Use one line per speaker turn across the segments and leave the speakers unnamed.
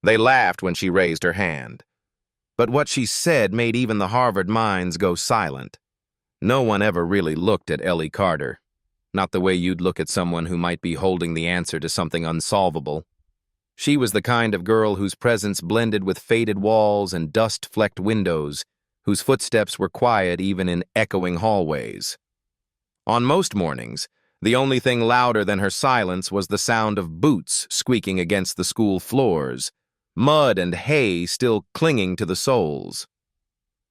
They laughed when she raised her hand. But what she said made even the Harvard minds go silent. No one ever really looked at Ellie Carter. Not the way you'd look at someone who might be holding the answer to something unsolvable. She was the kind of girl whose presence blended with faded walls and dust-flecked windows, whose footsteps were quiet even in echoing hallways. On most mornings, the only thing louder than her silence was the sound of boots squeaking against the school floors, mud and hay still clinging to the soles.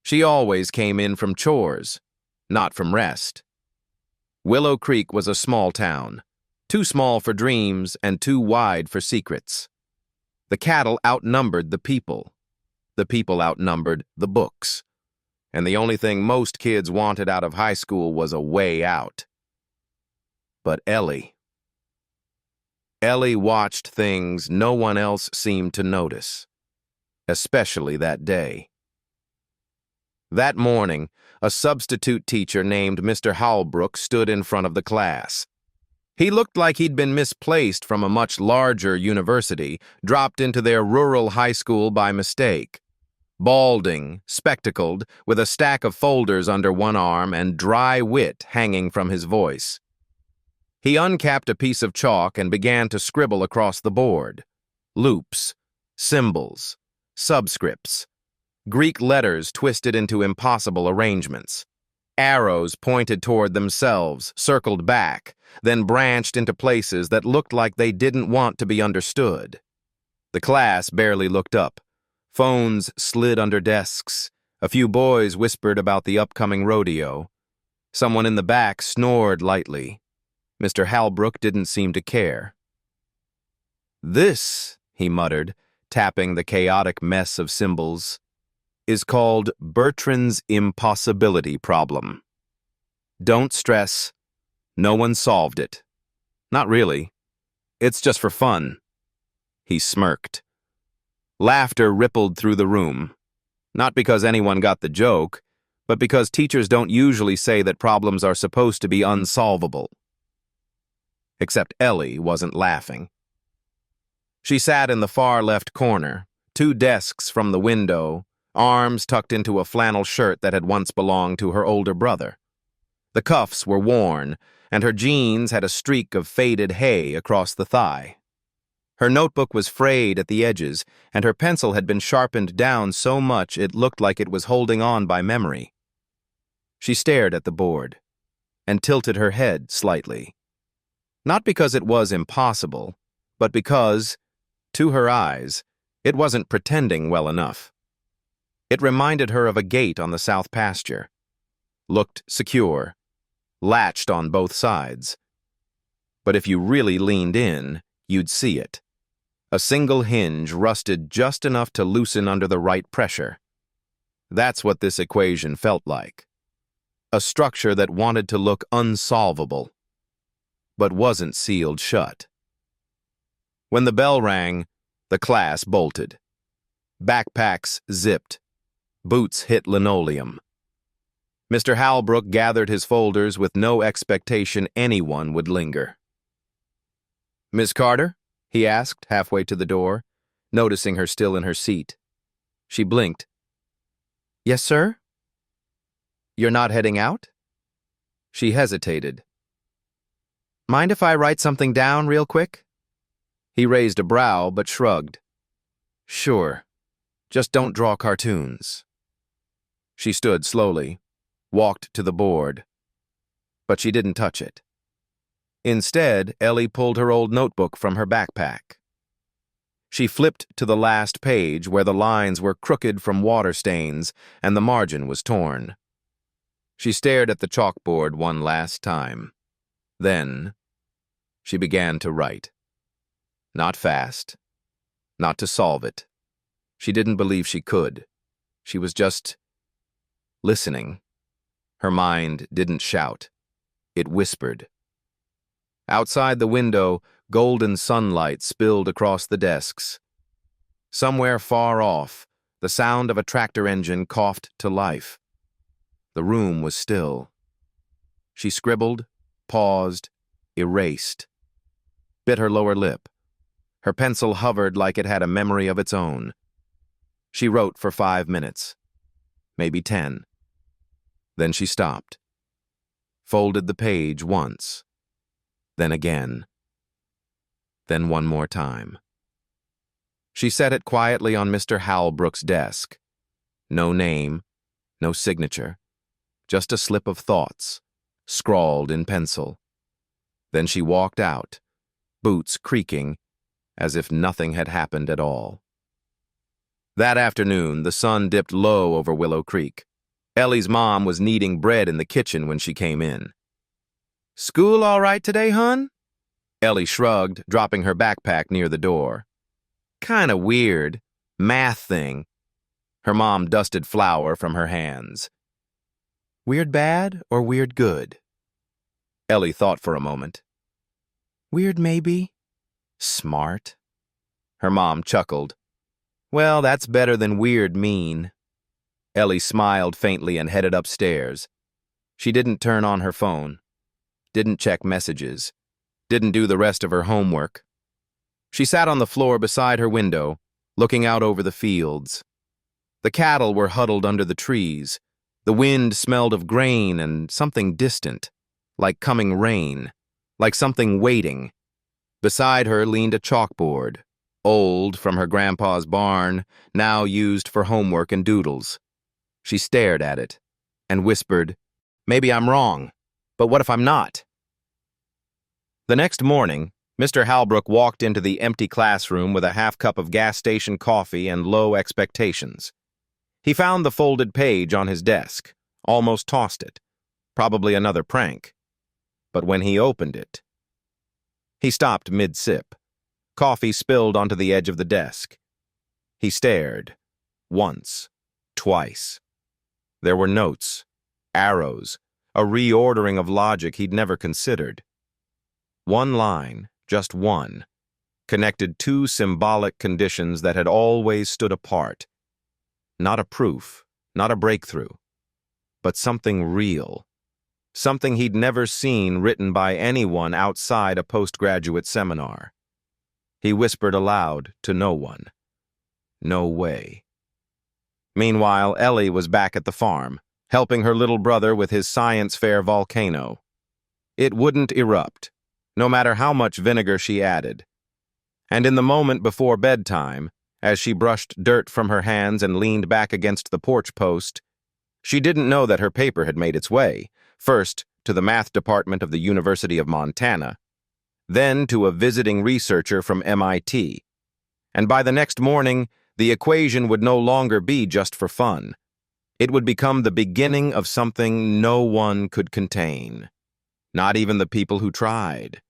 She always came in from chores, not from rest. Willow Creek was a small town, too small for dreams and too wide for secrets. The cattle outnumbered the people. The people outnumbered the books. And the only thing most kids wanted out of high school was a way out. But Ellie watched things no one else seemed to notice, especially that day. That morning, a substitute teacher named Mr. Holbrook stood in front of the class. He looked like he'd been misplaced from a much larger university, dropped into their rural high school by mistake. Balding, spectacled, with a stack of folders under one arm and dry wit hanging from his voice. He uncapped a piece of chalk and began to scribble across the board. Loops, symbols, subscripts, Greek letters twisted into impossible arrangements. Arrows pointed toward themselves, circled back, then branched into places that looked like they didn't want to be understood. The class barely looked up. Phones slid under desks. A few boys whispered about the upcoming rodeo. Someone in the back snored lightly. Mr. Holbrook didn't seem to care. "This," he muttered, tapping the chaotic mess of symbols, "is called Bertrand's impossibility problem. Don't stress. No one solved it. Not really. It's just for fun." He smirked. Laughter rippled through the room. Not because anyone got the joke, but because teachers don't usually say that problems are supposed to be unsolvable. Except Ellie wasn't laughing. She sat in the far left corner, 2 desks from the window, arms tucked into a flannel shirt that had once belonged to her older brother. The cuffs were worn, and her jeans had a streak of faded hay across the thigh. Her notebook was frayed at the edges, and her pencil had been sharpened down so much it looked like it was holding on by memory. She stared at the board, and tilted her head slightly. Not because it was impossible, but because, to her eyes, it wasn't pretending well enough. It reminded her of a gate on the south pasture. Looked secure, latched on both sides. But if you really leaned in, you'd see it. A single hinge rusted just enough to loosen under the right pressure. That's what this equation felt like. A structure that wanted to look unsolvable, but wasn't sealed shut. When the bell rang, the class bolted. Backpacks zipped. Boots hit linoleum. Mr. Holbrook gathered his folders with no expectation anyone would linger. "Miss Carter?" he asked halfway to the door, noticing her still in her seat. She blinked. "Yes, sir?" "You're not heading out?" She hesitated. "Mind if I write something down real quick?" He raised a brow but shrugged. "Sure. Just don't draw cartoons." She stood slowly, walked to the board, but she didn't touch it. Instead, Ellie pulled her old notebook from her backpack. She flipped to the last page where the lines were crooked from water stains and the margin was torn. She stared at the chalkboard one last time. Then, she began to write. Not fast. Not to solve it. She didn't believe she could. She was just listening. Her mind didn't shout. It whispered. Outside the window, golden sunlight spilled across the desks. Somewhere far off, the sound of a tractor engine coughed to life. The room was still. She scribbled, paused, erased. Bit her lower lip. Her pencil hovered like it had a memory of its own. She wrote for 5 minutes, maybe 10. Then she stopped, folded the page once, then again, then one more time. She set it quietly on Mr. Howlbrook's desk. No name, no signature, just a slip of thoughts, scrawled in pencil. Then she walked out, boots creaking, as if nothing had happened at all. That afternoon, the sun dipped low over Willow Creek. Ellie's mom was kneading bread in the kitchen when she came in. "School all right today, hun?" Ellie shrugged, dropping her backpack near the door. "Kinda weird. Math thing." Her mom dusted flour from her hands. "Weird bad or weird good?" Ellie thought for a moment. "Weird maybe. Smart." Her mom chuckled. "Well, that's better than weird mean." Ellie smiled faintly and headed upstairs. She didn't turn on her phone, didn't check messages, didn't do the rest of her homework. She sat on the floor beside her window, looking out over the fields. The cattle were huddled under the trees. The wind smelled of grain and something distant, like coming rain, like something waiting. Beside her leaned a chalkboard, old from her grandpa's barn, now used for homework and doodles. She stared at it and whispered, "Maybe I'm wrong, but what if I'm not?" The next morning, Mr. Howlbrook walked into the empty classroom with a half cup of gas station coffee and low expectations. He found the folded page on his desk, almost tossed it. Probably another prank. But when he opened it, he stopped mid-sip. Coffee spilled onto the edge of the desk. He stared. Once. Twice. There were notes, arrows, a reordering of logic he'd never considered. One line, just one, connected two symbolic conditions that had always stood apart. Not a proof, not a breakthrough, but something real. Something he'd never seen written by anyone outside a postgraduate seminar. He whispered aloud to no one. No way. Meanwhile, Ellie was back at the farm, helping her little brother with his science fair volcano. It wouldn't erupt, no matter how much vinegar she added. And in the moment before bedtime, as she brushed dirt from her hands and leaned back against the porch post, she didn't know that her paper had made its way, first to the math department of the University of Montana, then to a visiting researcher from MIT. And by the next morning, the equation would no longer be just for fun. It would become the beginning of something no one could contain, not even the people who tried.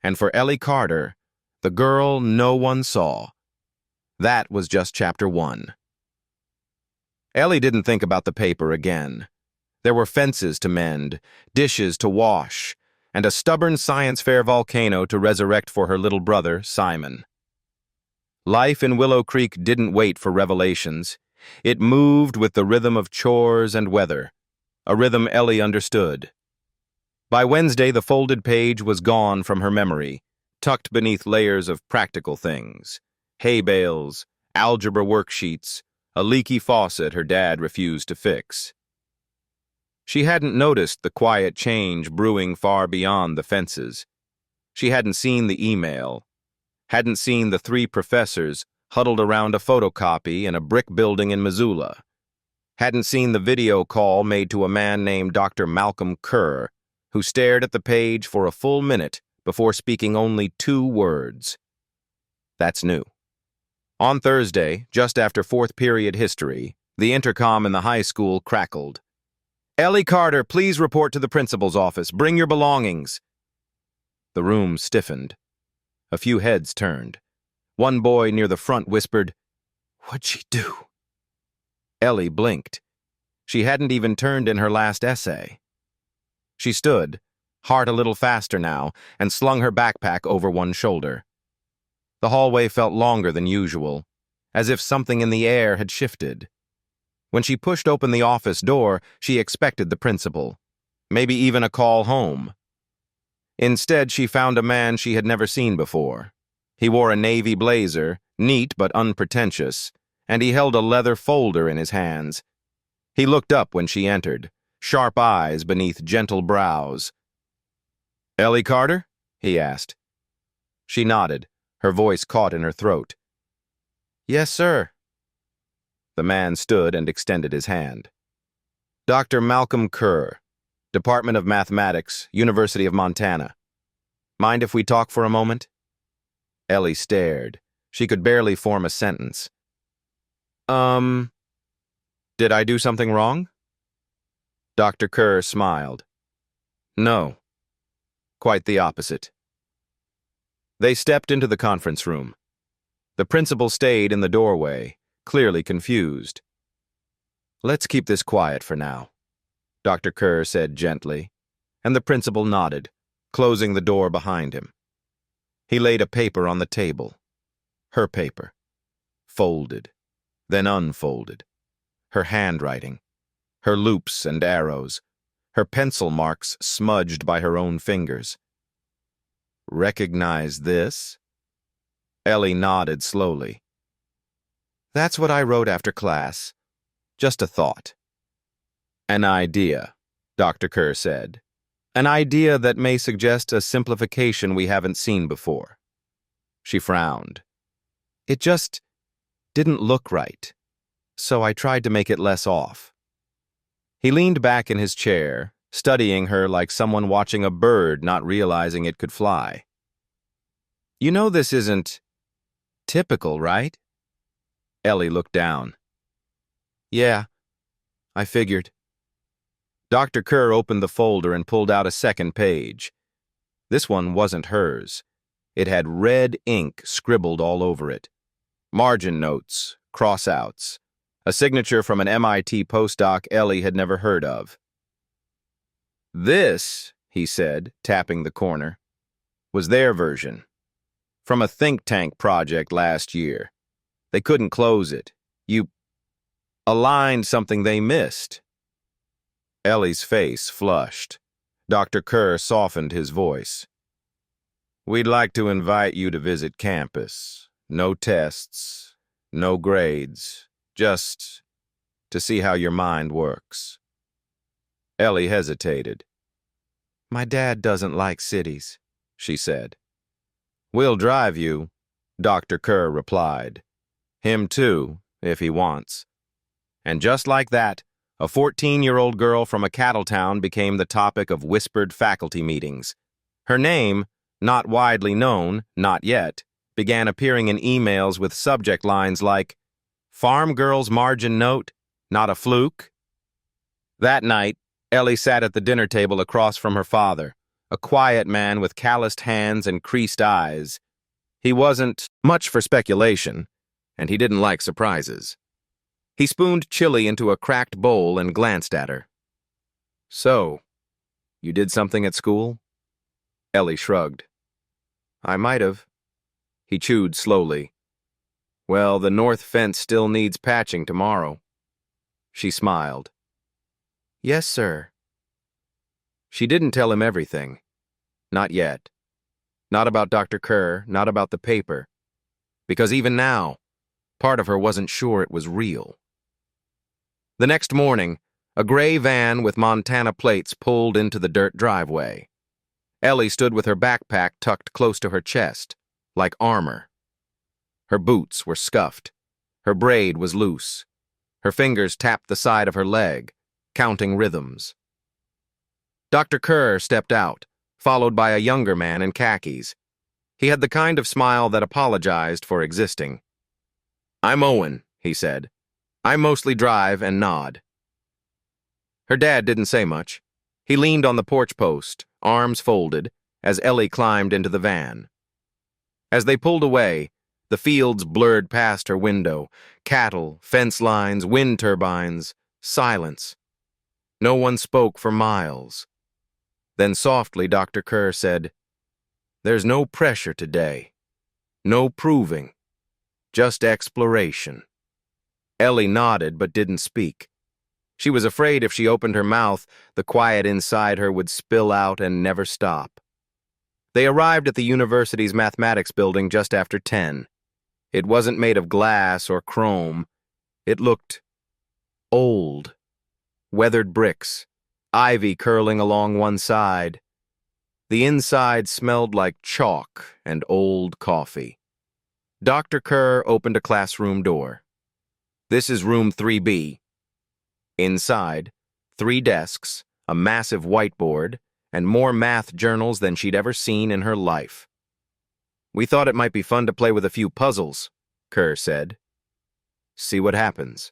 And for Ellie Carter, the girl no one saw, that was just chapter 1. Ellie didn't think about the paper again. There were fences to mend, dishes to wash, and a stubborn science fair volcano to resurrect for her little brother, Simon. Life in Willow Creek didn't wait for revelations. It moved with the rhythm of chores and weather, a rhythm Ellie understood. By Wednesday, the folded page was gone from her memory, tucked beneath layers of practical things. Hay bales, algebra worksheets, a leaky faucet her dad refused to fix. She hadn't noticed the quiet change brewing far beyond the fences. She hadn't seen the email, hadn't seen the 3 professors huddled around a photocopy in a brick building in Missoula, hadn't seen the video call made to a man named Dr. Malcolm Kerr, who stared at the page for a full minute before speaking only 2 words. That's new. On Thursday, just after 4th period history, the intercom in the high school crackled. "Ellie Carter, please report to the principal's office. Bring your belongings." The room stiffened. A few heads turned. One boy near the front whispered, "What'd she do?" Ellie blinked. She hadn't even turned in her last essay. She stood, heart a little faster now, and slung her backpack over one shoulder. The hallway felt longer than usual, as if something in the air had shifted. When she pushed open the office door, she expected the principal, maybe even a call home. Instead, she found a man she had never seen before, He wore a navy blazer, neat but unpretentious, and he held a leather folder in his hands. He looked up when she entered, sharp eyes beneath gentle brows. "Ellie Carter?" he asked. She nodded, her voice caught in her throat. "Yes, sir." The man stood and extended his hand. "Dr. Malcolm Kerr, Department of Mathematics, University of Montana. Mind if we talk for a moment?" Ellie stared. She could barely form a sentence. Did I do something wrong?" Dr. Kerr smiled. "No. Quite the opposite." They stepped into the conference room. The principal stayed in the doorway, clearly confused. "Let's keep this quiet for now," Dr. Kerr said gently, and the principal nodded, closing the door behind him. He laid a paper on the table. Her paper. Folded, then unfolded. Her handwriting. Her loops and arrows. Her pencil marks smudged by her own fingers. "Recognize this?" Ellie nodded slowly. "That's what I wrote after class. Just a thought." "An idea," Dr. Kerr said. "An idea that may suggest a simplification we haven't seen before." She frowned. "It just didn't look right, so I tried to make it less off." He leaned back in his chair, studying her like someone watching a bird not realizing it could fly. "You know this isn't typical, right?" Ellie looked down. "Yeah, I figured." Dr. Kerr opened the folder and pulled out a second page. This one wasn't hers. It had red ink scribbled all over it. Margin notes, crossouts, a signature from an MIT postdoc Ellie had never heard of. "This," he said, tapping the corner, "was their version. From a think tank project last year. They couldn't close it. You aligned something they missed." Ellie's face flushed. Dr. Kerr softened his voice. "We'd like to invite you to visit campus. No tests, no grades, just to see how your mind works." Ellie hesitated. "My dad doesn't like cities," she said. "We'll drive you," Dr. Kerr replied. "Him too, if he wants." And just like that, a 14-year-old girl from a cattle town became the topic of whispered faculty meetings. Her name, not widely known, not yet, began appearing in emails with subject lines like, "Farm girl's margin note, not a fluke?" That night, Ellie sat at the dinner table across from her father, a quiet man with calloused hands and creased eyes. He wasn't much for speculation, and he didn't like surprises. He spooned chili into a cracked bowl and glanced at her. "So, you did something at school?" Ellie shrugged. "I might have." He chewed slowly. "Well, the north fence still needs patching tomorrow." She smiled. "Yes, sir." She didn't tell him everything. Not yet. Not about Dr. Kerr, not about the paper. Because even now, part of her wasn't sure it was real. The next morning, a gray van with Montana plates pulled into the dirt driveway. Ellie stood with her backpack tucked close to her chest, like armor. Her boots were scuffed. Her braid was loose. Her fingers tapped the side of her leg, counting rhythms. Dr. Kerr stepped out, followed by a younger man in khakis. He had the kind of smile that apologized for existing. "I'm Owen," he said. "I mostly drive and nod." Her dad didn't say much. He leaned on the porch post, arms folded, as Ellie climbed into the van. As they pulled away, the fields blurred past her window, cattle, fence lines, wind turbines, silence. No one spoke for miles. Then softly Dr. Kerr said, "There's no pressure today. No proving. Just exploration." Ellie nodded but didn't speak. She was afraid if she opened her mouth, the quiet inside her would spill out and never stop. They arrived at the university's mathematics building just after 10. It wasn't made of glass or chrome. It looked old. Weathered bricks, ivy curling along one side. The inside smelled like chalk and old coffee. Dr. Kerr opened a classroom door. "This is room 3B. Inside, 3 desks, a massive whiteboard, and more math journals than she'd ever seen in her life. "We thought it might be fun to play with a few puzzles," Kerr said. "See what happens."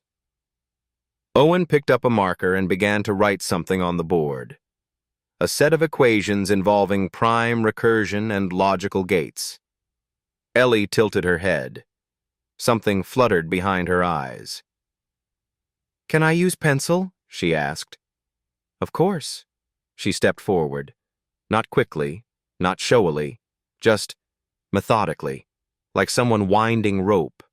Owen picked up a marker and began to write something on the board. A set of equations involving prime recursion and logical gates. Ellie tilted her head. Something fluttered behind her eyes. "Can I use pencil?" she asked. "Of course." She stepped forward. Not quickly, not showily, just methodically, like someone winding rope.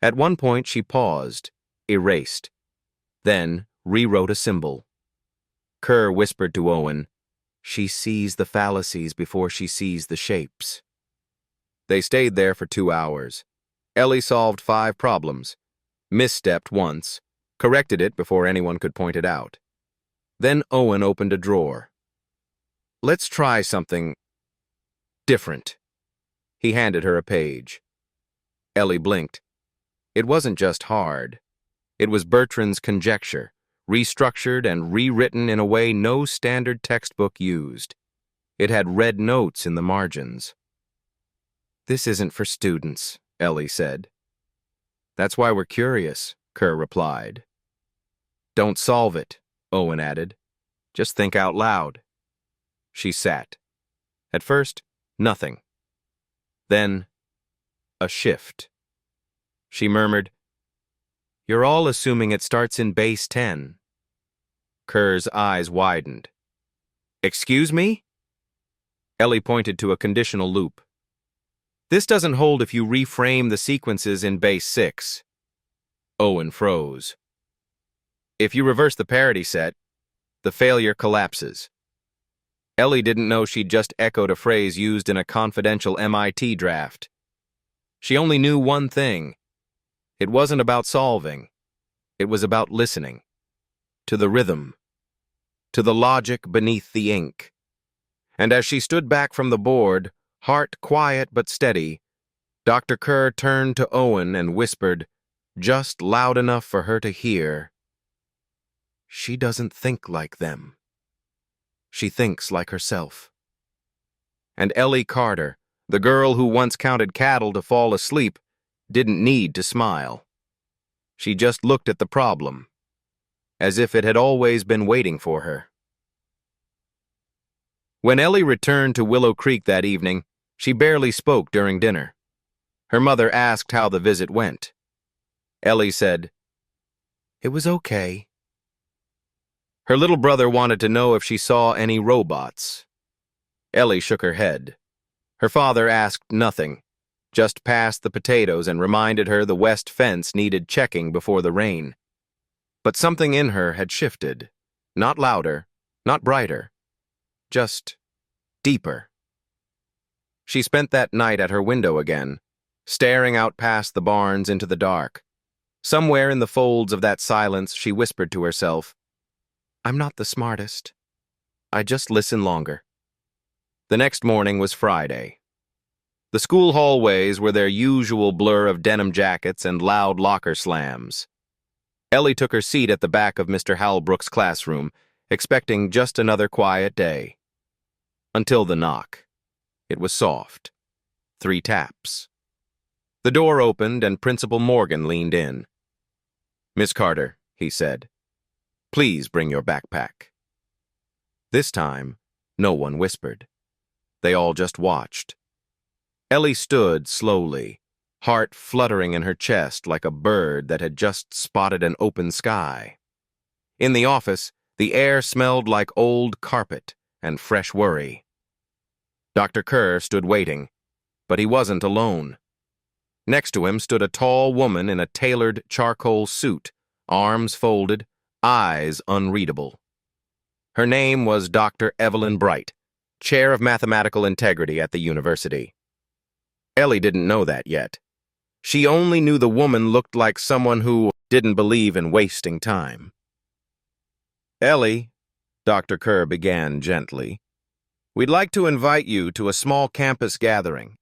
At one point she paused, erased, then rewrote a symbol. Kerr whispered to Owen, "She sees the fallacies before she sees the shapes." They stayed there for 2 hours. Ellie solved 5 problems, misstepped once, corrected it before anyone could point it out. Then Owen opened a drawer. "Let's try something different." He handed her a page. Ellie blinked. It wasn't just hard. It was Bertrand's conjecture, restructured and rewritten in a way no standard textbook used. It had red notes in the margins. "This isn't for students," Ellie said. "That's why we're curious," Kerr replied. "Don't solve it," Owen added. "Just think out loud." She sat. At first, nothing. Then, a shift. She murmured, "You're all assuming it starts in base 10. Kerr's eyes widened. "Excuse me?" Ellie pointed to a conditional loop. "This doesn't hold if you reframe the sequences in base 6. Owen froze. "If you reverse the parity set, the failure collapses." Ellie didn't know she'd just echoed a phrase used in a confidential MIT draft. She only knew one thing. It wasn't about solving. It was about listening. To the rhythm. To the logic beneath the ink. And as she stood back from the board, heart quiet but steady, Dr. Kerr turned to Owen and whispered, just loud enough for her to hear, "She doesn't think like them. She thinks like herself." And Ellie Carter, the girl who once counted cattle to fall asleep, didn't need to smile. She just looked at the problem, as if it had always been waiting for her. When Ellie returned to Willow Creek that evening, she barely spoke during dinner. Her mother asked how the visit went. Ellie said, "It was okay." Her little brother wanted to know if she saw any robots. Ellie shook her head. Her father asked nothing, just passed the potatoes and reminded her the west fence needed checking before the rain. But something in her had shifted. Not louder, not brighter, just deeper. She spent that night at her window again, staring out past the barns into the dark. Somewhere in the folds of that silence, she whispered to herself, "I'm not the smartest. I just listen longer." The next morning was Friday. The school hallways were their usual blur of denim jackets and loud locker slams. Ellie took her seat at the back of Mr. Halbrook's classroom, expecting just another quiet day. Until the knock. It was soft. 3 taps. The door opened and Principal Morgan leaned in. "Miss Carter," he said, "please bring your backpack." This time, no one whispered. They all just watched. Ellie stood slowly, heart fluttering in her chest like a bird that had just spotted an open sky. In the office, the air smelled like old carpet and fresh worry. Dr. Kerr stood waiting, but he wasn't alone. Next to him stood a tall woman in a tailored charcoal suit, arms folded, eyes unreadable. Her name was Dr. Evelyn Bright, chair of mathematical integrity at the university. Ellie didn't know that yet. She only knew the woman looked like someone who didn't believe in wasting time. "Ellie," Dr. Kerr began gently, "we'd like to invite you to a small campus gathering.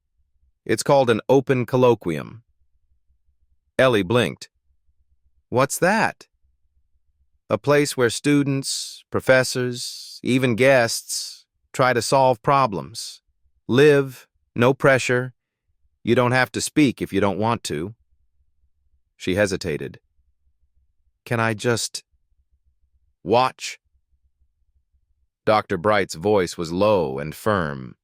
It's called an open colloquium." Ellie blinked. "What's that?" "A place where students, professors, even guests try to solve problems. Live, no pressure. You don't have to speak if you don't want to." She hesitated. "Can I just watch?" Dr. Bright's voice was low and firm.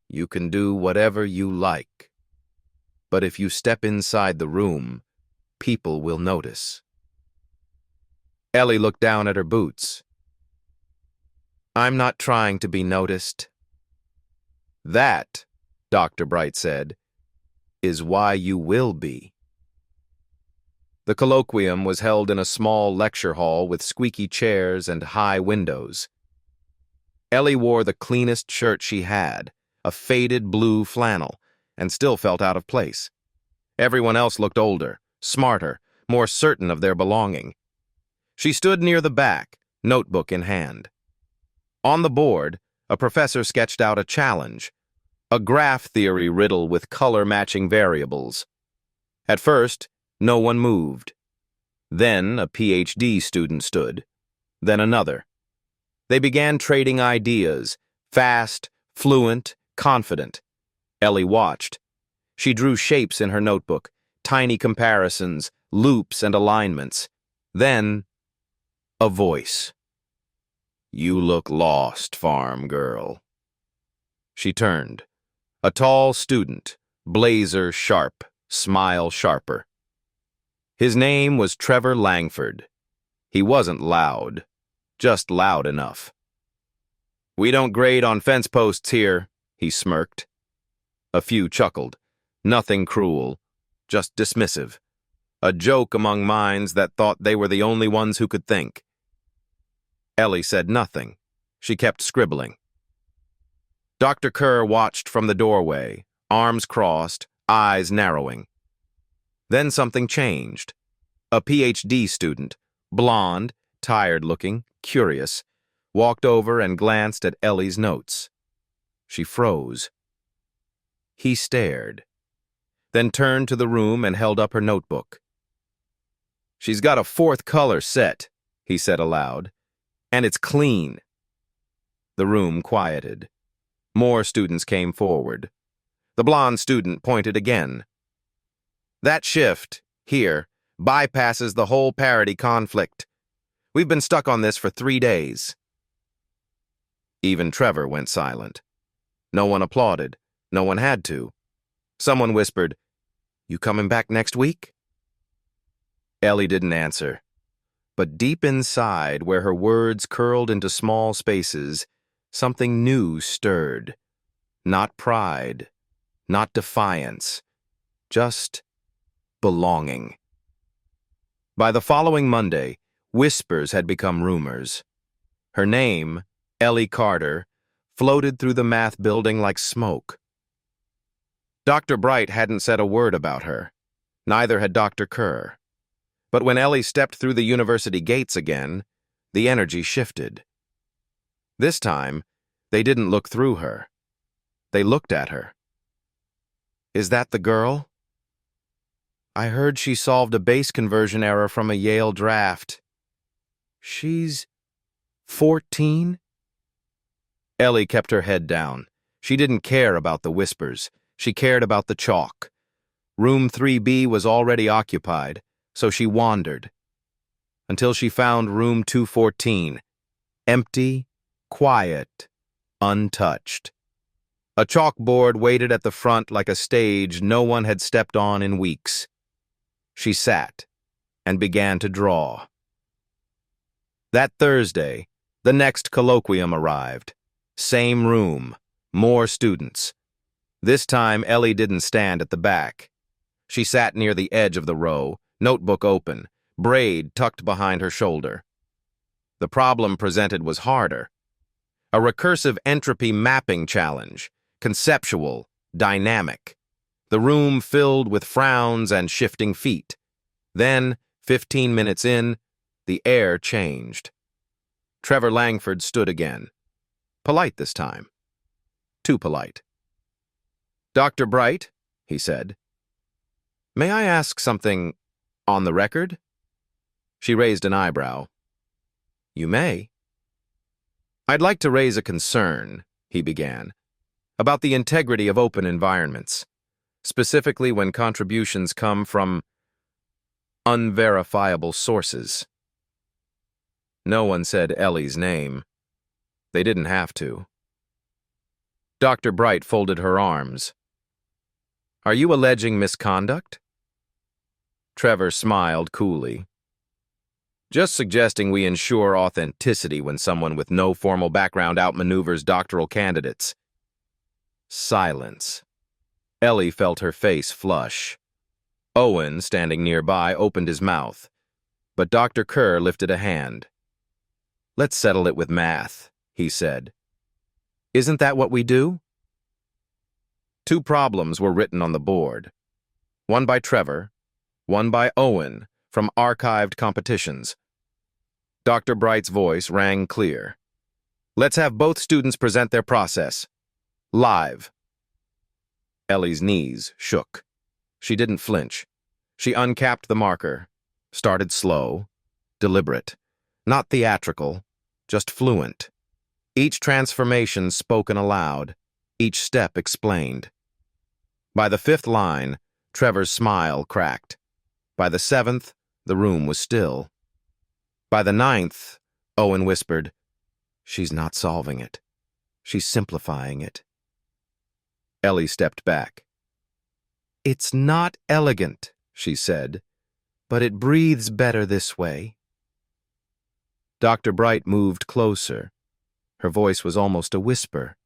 "You can do whatever you like. But if you step inside the room, people will notice." Ellie looked down at her boots. "I'm not trying to be noticed." "That," Dr. Bright said, "is why you will be." The colloquium was held in a small lecture hall with squeaky chairs and high windows. Ellie wore the cleanest shirt she had, a faded blue flannel, and still felt out of place. Everyone else looked older, smarter, more certain of their belonging. She stood near the back, notebook in hand. On the board, a professor sketched out a challenge, a graph theory riddle with color-matching variables. At first, no one moved. Then a PhD student stood. Then another. They began trading ideas, fast, fluent, confident. Ellie watched. She drew shapes in her notebook, tiny comparisons, loops and alignments. Then, a voice. "You look lost, farm girl." She turned. A tall student, blazer sharp, smile sharper. His name was Trevor Langford. He wasn't loud, just loud enough. "We don't grade on fence posts here," he smirked. A few chuckled. Nothing cruel, just dismissive. A joke among minds that thought they were the only ones who could think. Ellie said nothing. She kept scribbling. Dr. Kerr watched from the doorway, arms crossed, eyes narrowing. Then something changed. A PhD student, blonde, tired-looking, curious, walked over and glanced at Ellie's notes. She froze. He stared, then turned to the room and held up her notebook. "She's got a fourth color set," he said aloud, "and it's clean." The room quieted. More students came forward. The blonde student pointed again. "That shift, here, bypasses the whole parity conflict. We've been stuck on this for 3 days." Even Trevor went silent. No one applauded. No one had to. Someone whispered, "You coming back next week?" Ellie didn't answer. But deep inside, where her words curled into small spaces, something new stirred. Not pride, not defiance, just belonging. By the following Monday, whispers had become rumors. Her name, Ellie Carter, floated through the math building like smoke. Dr. Bright hadn't said a word about her. Neither had Dr. Kerr. But when Ellie stepped through the university gates again, the energy shifted. This time, they didn't look through her. They looked at her. "Is that the girl? I heard she solved a base conversion error from a Yale draft. She's 14? Ellie kept her head down. She didn't care about the whispers. She cared about the chalk. Room 3B was already occupied, so she wandered. Until she found room 214. Empty, quiet, untouched. A chalkboard waited at the front like a stage no one had stepped on in weeks. She sat and began to draw. That Thursday, the next colloquium arrived. Same room, more students. This time, Ellie didn't stand at the back. She sat near the edge of the row, notebook open, braid tucked behind her shoulder. The problem presented was harder. A recursive entropy mapping challenge, conceptual, dynamic. The room filled with frowns and shifting feet. Then, 15 minutes in, the air changed. Trevor Langford stood again. Polite this time. Too polite. "Dr. Bright," he said, "may I ask something on the record?" She raised an eyebrow. "You may." "I'd like to raise a concern," he began, "about the integrity of open environments, specifically when contributions come from unverifiable sources." No one said Ellie's name. They didn't have to. Dr. Bright folded her arms. "Are you alleging misconduct?" Trevor smiled coolly. "Just suggesting we ensure authenticity when someone with no formal background outmaneuvers doctoral candidates." Silence. Ellie felt her face flush. Owen, standing nearby, opened his mouth, but Dr. Kerr lifted a hand. "Let's settle it with math," he said. "Isn't that what we do?" 2 problems were written on the board. One by Trevor, one by Owen, from archived competitions. Dr. Bright's voice rang clear. "Let's have both students present their process. Live." Ellie's knees shook. She didn't flinch. She uncapped the marker, started slow, deliberate, not theatrical, just fluent. Each transformation spoken aloud, each step explained. By the 5th line, Trevor's smile cracked. By the 7th, the room was still. By the 9th, Owen whispered, "She's not solving it. She's simplifying it." Ellie stepped back. "It's not elegant," she said, "but it breathes better this way." Dr. Bright moved closer. Her voice was almost a whisper.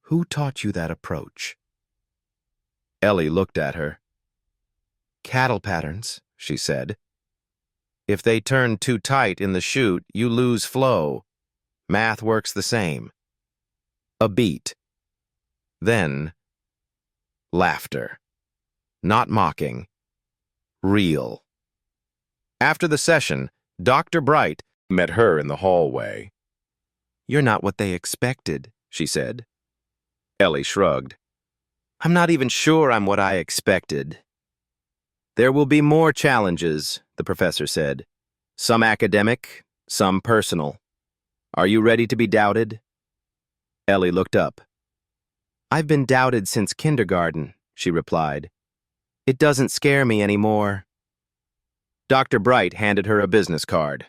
"Who taught you that approach?" Ellie looked at her. "Cattle patterns," she said. "If they turn too tight in the chute, you lose flow. Math works the same." A beat. Then, laughter. Not mocking. Real. After the session, Dr. Bright met her in the hallway. "You're not what they expected," she said. Ellie shrugged. "I'm not even sure I'm what I expected." "There will be more challenges," the professor said. "Some academic, some personal. Are you ready to be doubted?" Ellie looked up. "I've been doubted since kindergarten," she replied. "It doesn't scare me anymore." Dr. Bright handed her a business card.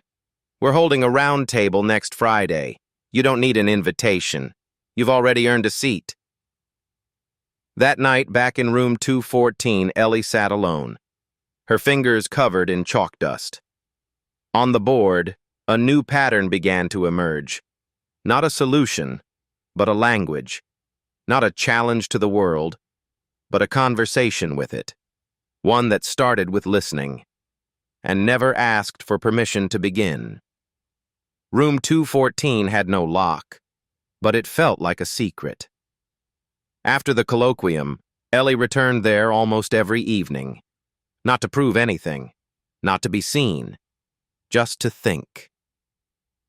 "We're holding a round table next Friday. You don't need an invitation. You've already earned a seat." That night, back in room 214, Ellie sat alone, her fingers covered in chalk dust. On the board, a new pattern began to emerge. Not a solution, but a language. Not a challenge to the world, but a conversation with it. One that started with listening, and never asked for permission to begin. Room 214 had no lock, but it felt like a secret. After the colloquium, Ellie returned there almost every evening. Not to prove anything, not to be seen, just to think.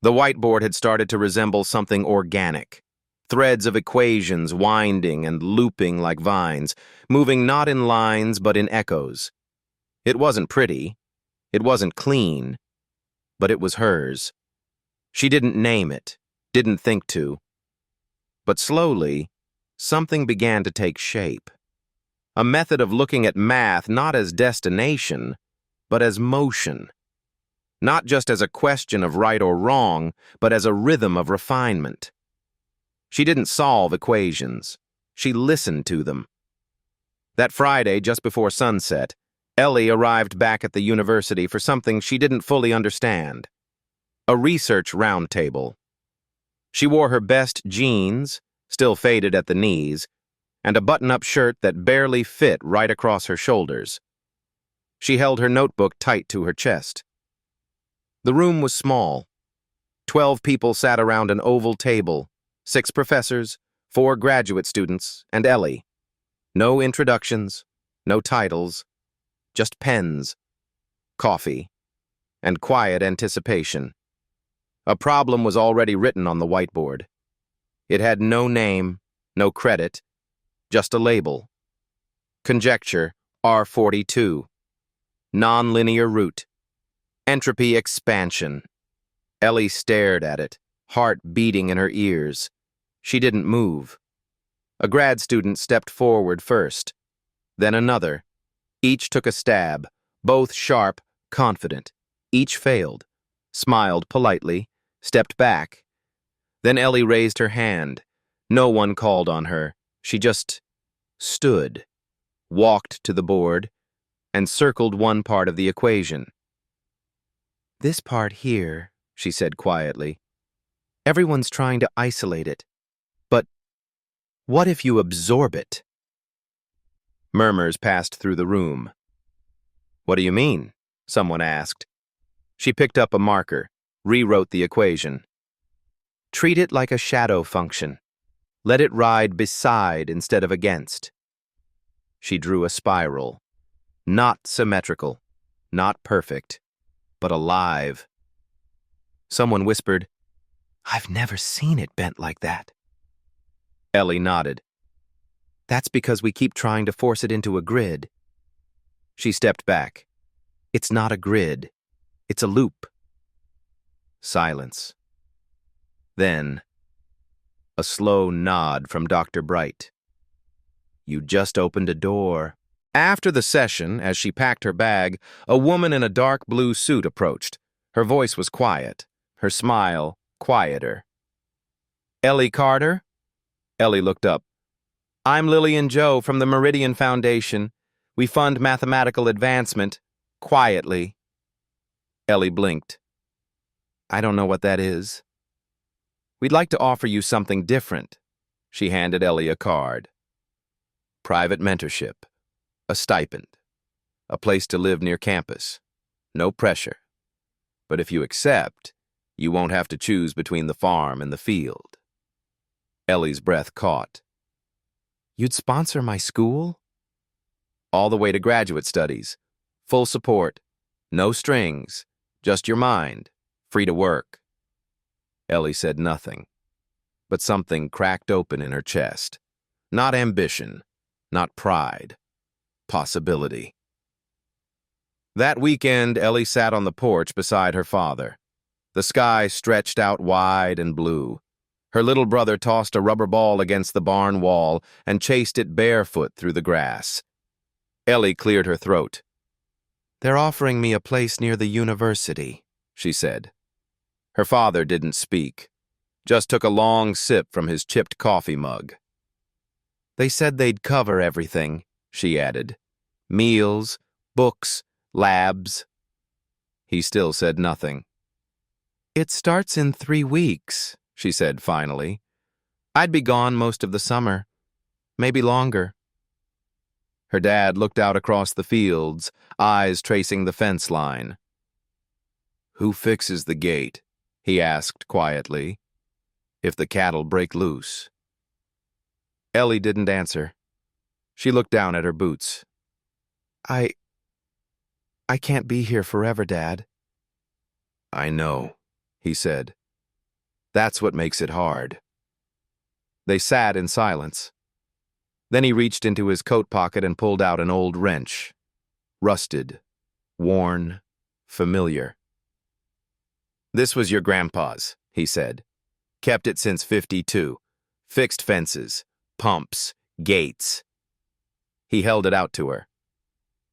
The whiteboard had started to resemble something organic. Threads of equations winding and looping like vines, moving not in lines but in echoes. It wasn't pretty, it wasn't clean, but it was hers. She didn't name it, didn't think to. But slowly, something began to take shape. A method of looking at math not as destination, but as motion. Not just as a question of right or wrong, but as a rhythm of refinement. She didn't solve equations. She listened to them. That Friday, just before sunset, Ellie arrived back at the university for something she didn't fully understand. A research roundtable. She wore her best jeans, still faded at the knees, and a button-up shirt that barely fit right across her shoulders. She held her notebook tight to her chest. The room was small. 12 people sat around an oval table, 6 professors, 4 graduate students, and Ellie. No introductions, no titles, just pens, coffee, and quiet anticipation. A problem was already written on the whiteboard. It had no name, no credit, just a label. Conjecture R42. Nonlinear root. Entropy expansion. Ellie stared at it, heart beating in her ears. She didn't move. A grad student stepped forward first, then another. Each took a stab, both sharp, confident. Each failed, smiled politely, stepped back. Then Ellie raised her hand. No one called on her. She just stood, walked to the board, and circled one part of the equation. "This part here," she said quietly. "Everyone's trying to isolate it. But what if you absorb it?" Murmurs passed through the room. "What do you mean?" someone asked. She picked up a marker, rewrote the equation. "Treat it like a shadow function. Let it ride beside instead of against." She drew a spiral. Not symmetrical, not perfect, but alive. Someone whispered, "I've never seen it bent like that." Ellie nodded. "That's because we keep trying to force it into a grid." She stepped back. "It's not a grid. It's a loop." Silence. Then, a slow nod from Dr. Bright. "You just opened a door." After the session, as she packed her bag, a woman in a dark blue suit approached. Her voice was quiet, her smile quieter. "Ellie Carter?" Ellie looked up. "I'm Lillian Joe from the Meridian Foundation. We fund mathematical advancement, quietly." Ellie blinked. "I don't know what that is." "We'd like to offer you something different." She handed Ellie a card. "Private mentorship. A stipend. A place to live near campus. No pressure. But if you accept, you won't have to choose between the farm and the field." Ellie's breath caught. "You'd sponsor my school?" "All the way to graduate studies. Full support. No strings. Just your mind. Free to work." Ellie said nothing, but something cracked open in her chest. Not ambition, not pride. Possibility. That weekend, Ellie sat on the porch beside her father. The sky stretched out wide and blue. Her little brother tossed a rubber ball against the barn wall and chased it barefoot through the grass. Ellie cleared her throat. "They're offering me a place near the university," she said. Her father didn't speak, just took a long sip from his chipped coffee mug. "They said they'd cover everything," she added. "Meals, books, labs." He still said nothing. "It starts in 3 weeks," she said finally. "I'd be gone most of the summer, maybe longer." Her dad looked out across the fields, eyes tracing the fence line. "Who fixes the gate?" he asked quietly. "If the cattle break loose." Ellie didn't answer. She looked down at her boots. I can't be here forever, Dad." "I know," he said. "That's what makes it hard." They sat in silence. Then he reached into his coat pocket and pulled out an old wrench. Rusted, worn, familiar. "This was your grandpa's," he said. "Kept it since '52. Fixed fences, pumps, gates." He held it out to her.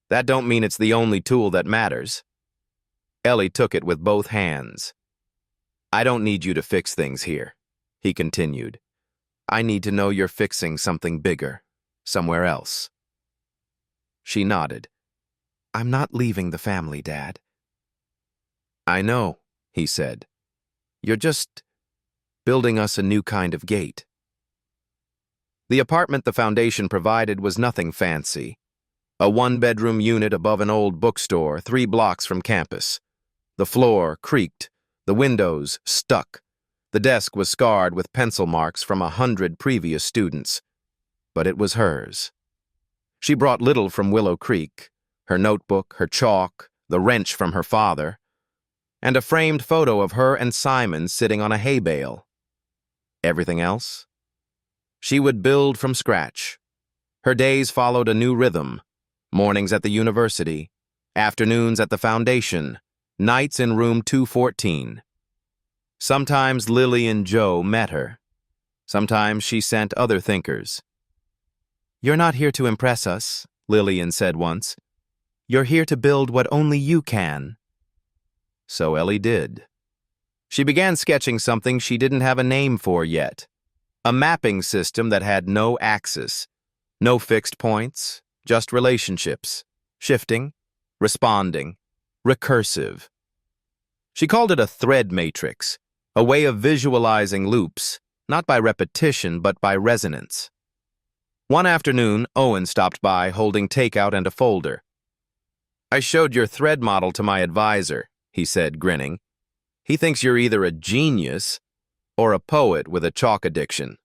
"That don't mean it's the only tool that matters." Ellie took it with both hands. "I don't need you to fix things here," he continued. "I need to know you're fixing something bigger, somewhere else." She nodded. "I'm not leaving the family, Dad." "I know," he said. "You're just building us a new kind of gate." The apartment the foundation provided was nothing fancy. A 1-bedroom unit above an old bookstore 3 blocks from campus. The floor creaked, The windows stuck. The desk was scarred with pencil marks from 100 previous students. But it was hers. She brought little from Willow Creek: her notebook, her chalk, the wrench from her father, and a framed photo of her and Simon sitting on a hay bale. Everything else? She would build from scratch. Her days followed a new rhythm: mornings at the university, afternoons at the foundation, nights in room 214. Sometimes Lily and Joe met her. Sometimes she sent other thinkers. "You're not here to impress us," Lillian said once. "You're here to build what only you can." So Ellie did. She began sketching something she didn't have a name for yet: a mapping system that had no axis, no fixed points, just relationships, shifting, responding, recursive. She called it a thread matrix, a way of visualizing loops, not by repetition but by resonance. One afternoon, Owen stopped by holding takeout and a folder. "I showed your thread model to my advisor," he said, grinning. "He thinks you're either a genius or a poet with a chalk addiction."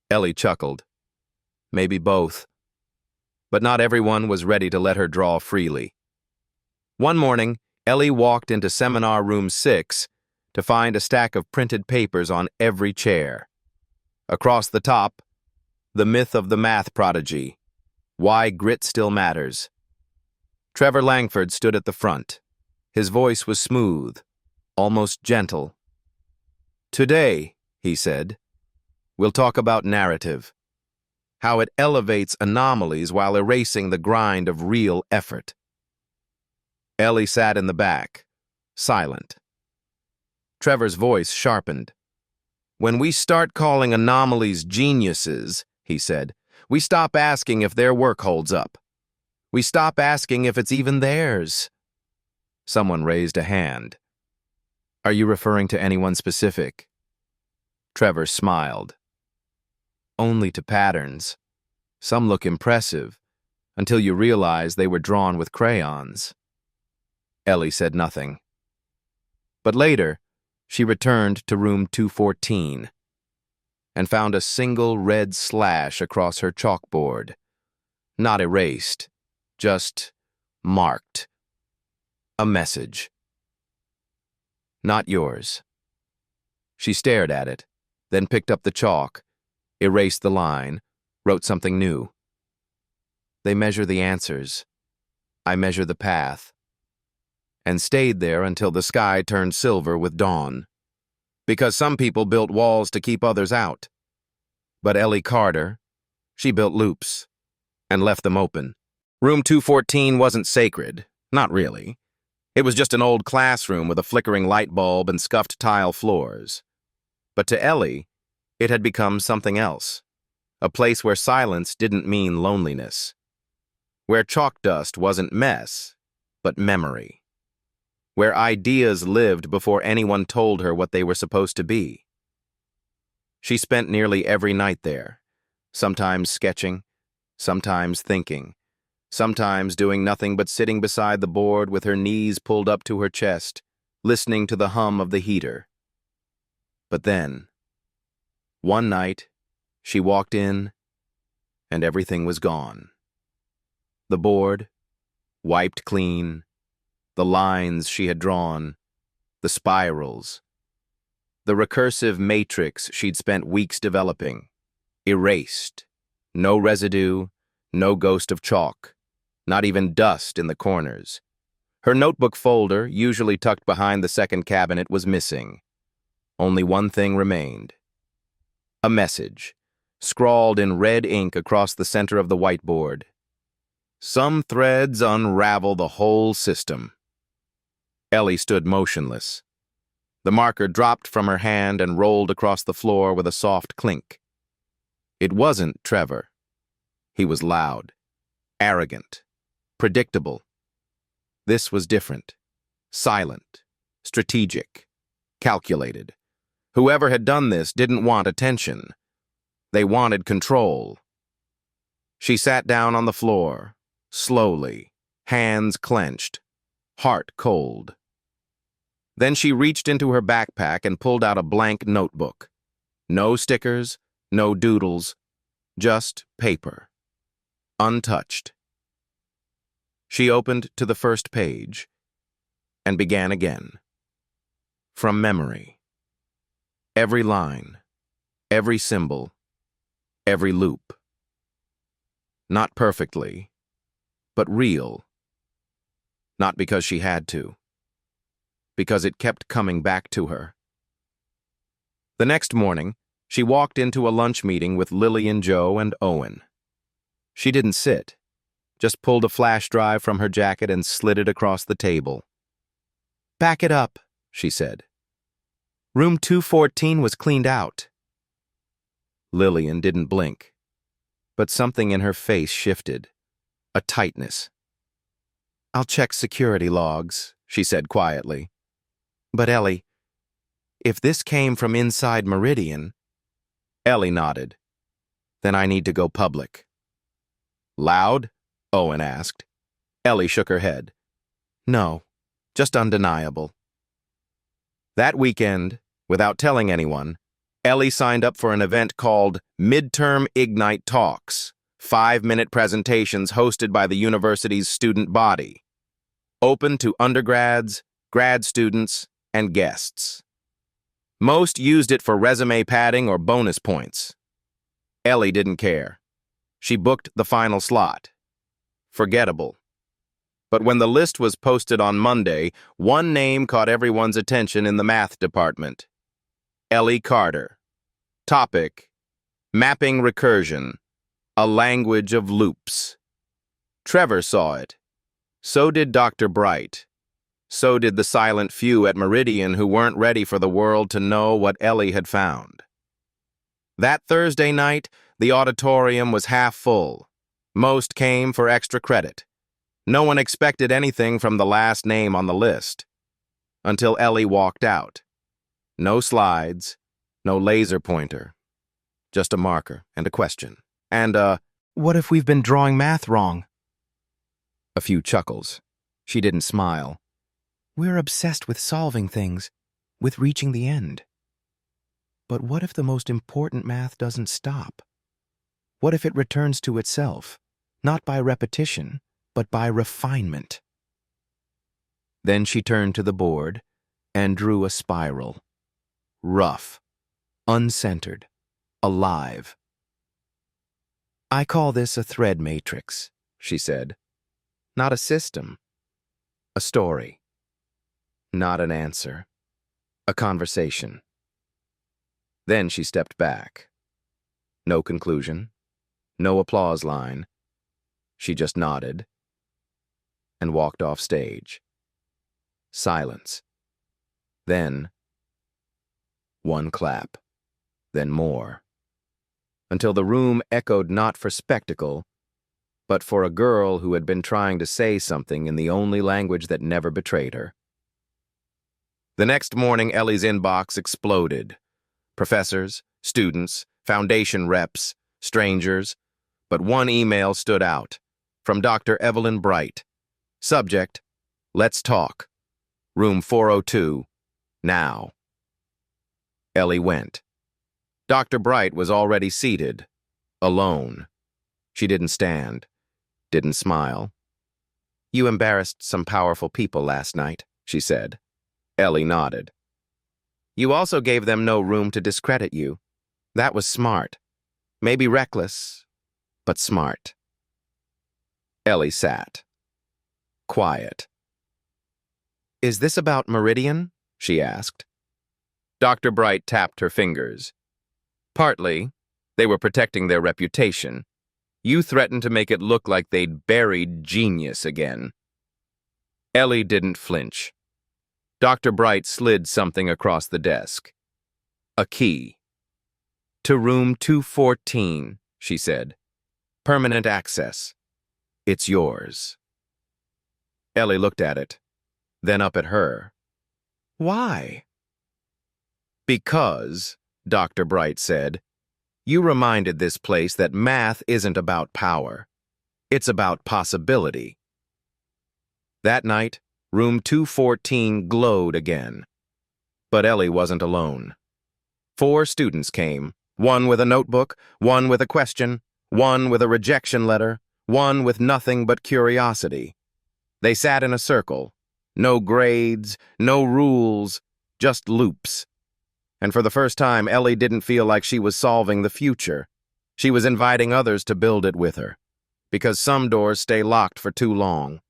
Ellie chuckled. Maybe both. But not everyone was ready to let her draw freely. One morning, Ellie walked into seminar room 6 to find a stack of printed papers on every chair. Across the top, "The Myth of the Math Prodigy: Why Grit Still Matters." Trevor Langford stood at the front. His voice was smooth, almost gentle. "Today," he said, "we'll talk about narrative, how it elevates anomalies while erasing the grind of real effort." Ellie sat in the back, silent. Trevor's voice sharpened. "When we start calling anomalies geniuses," he said, "we stop asking if their work holds up. We stop asking if it's even theirs." Someone raised a hand. "Are you referring to anyone specific?" Trevor smiled. "Only to patterns. Some look impressive, until you realize they were drawn with crayons." Ellie said nothing. But later, she returned to room 214 and found a single red slash across her chalkboard. Not erased, just marked. A message. "Not yours." She stared at it, then picked up the chalk, erased the line, wrote something new. "They measure the answers. I measure the path." And stayed there until the sky turned silver with dawn. Because some people built walls to keep others out. But Ellie Carter, she built loops and left them open. Room 214 wasn't sacred, not really. It was just an old classroom with a flickering light bulb and scuffed tile floors. But to Ellie, it had become something else. A place where silence didn't mean loneliness. Where chalk dust wasn't mess, but memory. Where ideas lived before anyone told her what they were supposed to be. She spent nearly every night there, sometimes sketching, sometimes thinking, sometimes doing nothing but sitting beside the board with her knees pulled up to her chest, listening to the hum of the heater. But then, one night, she walked in, and everything was gone. The board, wiped clean, the lines she had drawn, the spirals, the recursive matrix she'd spent weeks developing, erased, no residue, no ghost of chalk, not even dust in the corners. Her notebook folder, usually tucked behind the second cabinet, was missing. Only one thing remained. A message, scrawled in red ink across the center of the whiteboard. "Some threads unravel the whole system." Ellie stood motionless. The marker dropped from her hand and rolled across the floor with a soft clink. It wasn't Trevor. He was loud, arrogant, predictable. This was different, silent, strategic, calculated. Whoever had done this didn't want attention. They wanted control. She sat down on the floor, slowly, hands clenched, heart cold. Then she reached into her backpack and pulled out a blank notebook. No stickers, no doodles, just paper. Untouched. She opened to the first page and began again. From memory. Every line, every symbol, every loop. Not perfectly, but real. Not because she had to. Because it kept coming back to her. The next morning, she walked into a lunch meeting with Lily and Joe and Owen. She didn't sit, just pulled a flash drive from her jacket and slid it across the table. "Back it up," she said. "Room 214 was cleaned out." Lillian didn't blink, but something in her face shifted, a tightness. "I'll check security logs," she said quietly. "But Ellie, if this came from inside Meridian..." Ellie nodded. "Then I need to go public." "Loud?" Owen asked. Ellie shook her head. "No, just undeniable." That weekend, without telling anyone, Ellie signed up for an event called Midterm Ignite Talks, 5-minute presentations hosted by the university's student body, open to undergrads, grad students, and guests. Most used it for resume padding or bonus points. Ellie didn't care. She booked the final slot. Forgettable. But when the list was posted on Monday, one name caught everyone's attention in the math department. Ellie Carter. Topic: Mapping Recursion, a Language of Loops. Trevor saw it. So did Dr. Bright. So did the silent few at Meridian who weren't ready for the world to know what Ellie had found. That Thursday night, the auditorium was half full. Most came for extra credit. No one expected anything from the last name on the list. Until Ellie walked out. No slides, no laser pointer. Just a marker and a question. And "What if we've been drawing math wrong?" A few chuckles. She didn't smile. "We're obsessed with solving things, with reaching the end. But what if the most important math doesn't stop? What if it returns to itself, not by repetition, but by refinement?" Then she turned to the board and drew a spiral. Rough, uncentered, alive. "I call this a thread matrix," she said. "Not a system. A story. Not an answer. A conversation." Then she stepped back. No conclusion. No applause line. She just nodded and walked off stage. Silence. Then one clap. Then more. Until the room echoed not for spectacle, but for a girl who had been trying to say something in the only language that never betrayed her. The next morning, Ellie's inbox exploded. Professors, students, foundation reps, strangers, but one email stood out, from Dr. Evelyn Bright. Subject: "Let's talk. Room 402, now." Ellie went. Dr. Bright was already seated, alone. She didn't stand, didn't smile. "You embarrassed some powerful people last night," she said. Ellie nodded. "You also gave them no room to discredit you. That was smart. Maybe reckless, but smart." Ellie sat. Quiet. "Is this about Meridian?" she asked. Dr. Bright tapped her fingers. "Partly. They were protecting their reputation. You threatened to make it look like they'd buried genius again." Ellie didn't flinch. Dr. Bright slid something across the desk. A key. "To room 214, she said. "Permanent access. It's yours." Ellie looked at it, then up at her. "Why?" "Because," Dr. Bright said, "you reminded this place that math isn't about power. It's about possibility." That night, Room 214 glowed again. But Ellie wasn't alone. 4 students came, one with a notebook, one with a question, one with a rejection letter, one with nothing but curiosity. They sat in a circle. No grades, no rules, just loops. And for the first time, Ellie didn't feel like she was solving the future. She was inviting others to build it with her. Because some doors stay locked for too long.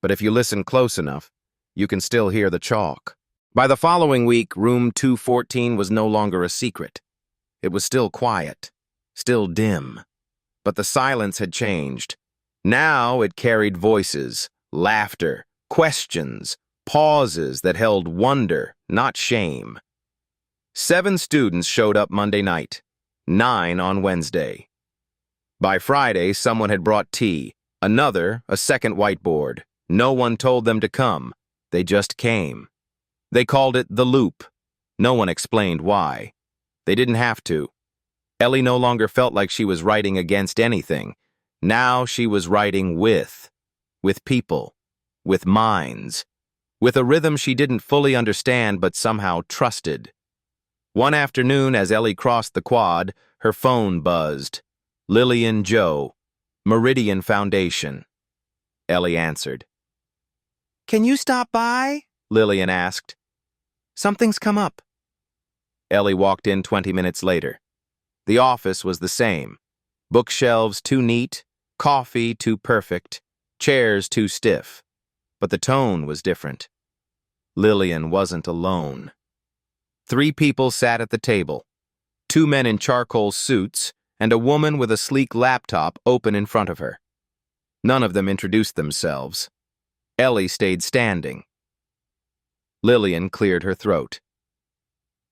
But if you listen close enough, you can still hear the chalk. By the following week, room 214 was no longer a secret. It was still quiet, still dim. But the silence had changed. Now it carried voices, laughter, questions, pauses that held wonder, not shame. 7 students showed up Monday night, 9 on Wednesday. By Friday, someone had brought tea, another, a second whiteboard. No one told them to come. They just came. They called it the loop. No one explained why. They didn't have to. Ellie no longer felt like she was writing against anything. Now she was writing with people, with minds, with a rhythm she didn't fully understand but somehow trusted. One afternoon, as Ellie crossed the quad, her phone buzzed. Lillian Joe, Meridian Foundation. Ellie answered. "Can you stop by?" Lillian asked. "Something's come up." Ellie walked in 20 minutes later. The office was the same. Bookshelves too neat, coffee too perfect, chairs too stiff. But the tone was different. Lillian wasn't alone. 3 people sat at the table. 2 men in charcoal suits and a woman with a sleek laptop open in front of her. None of them introduced themselves. Ellie stayed standing. Lillian cleared her throat.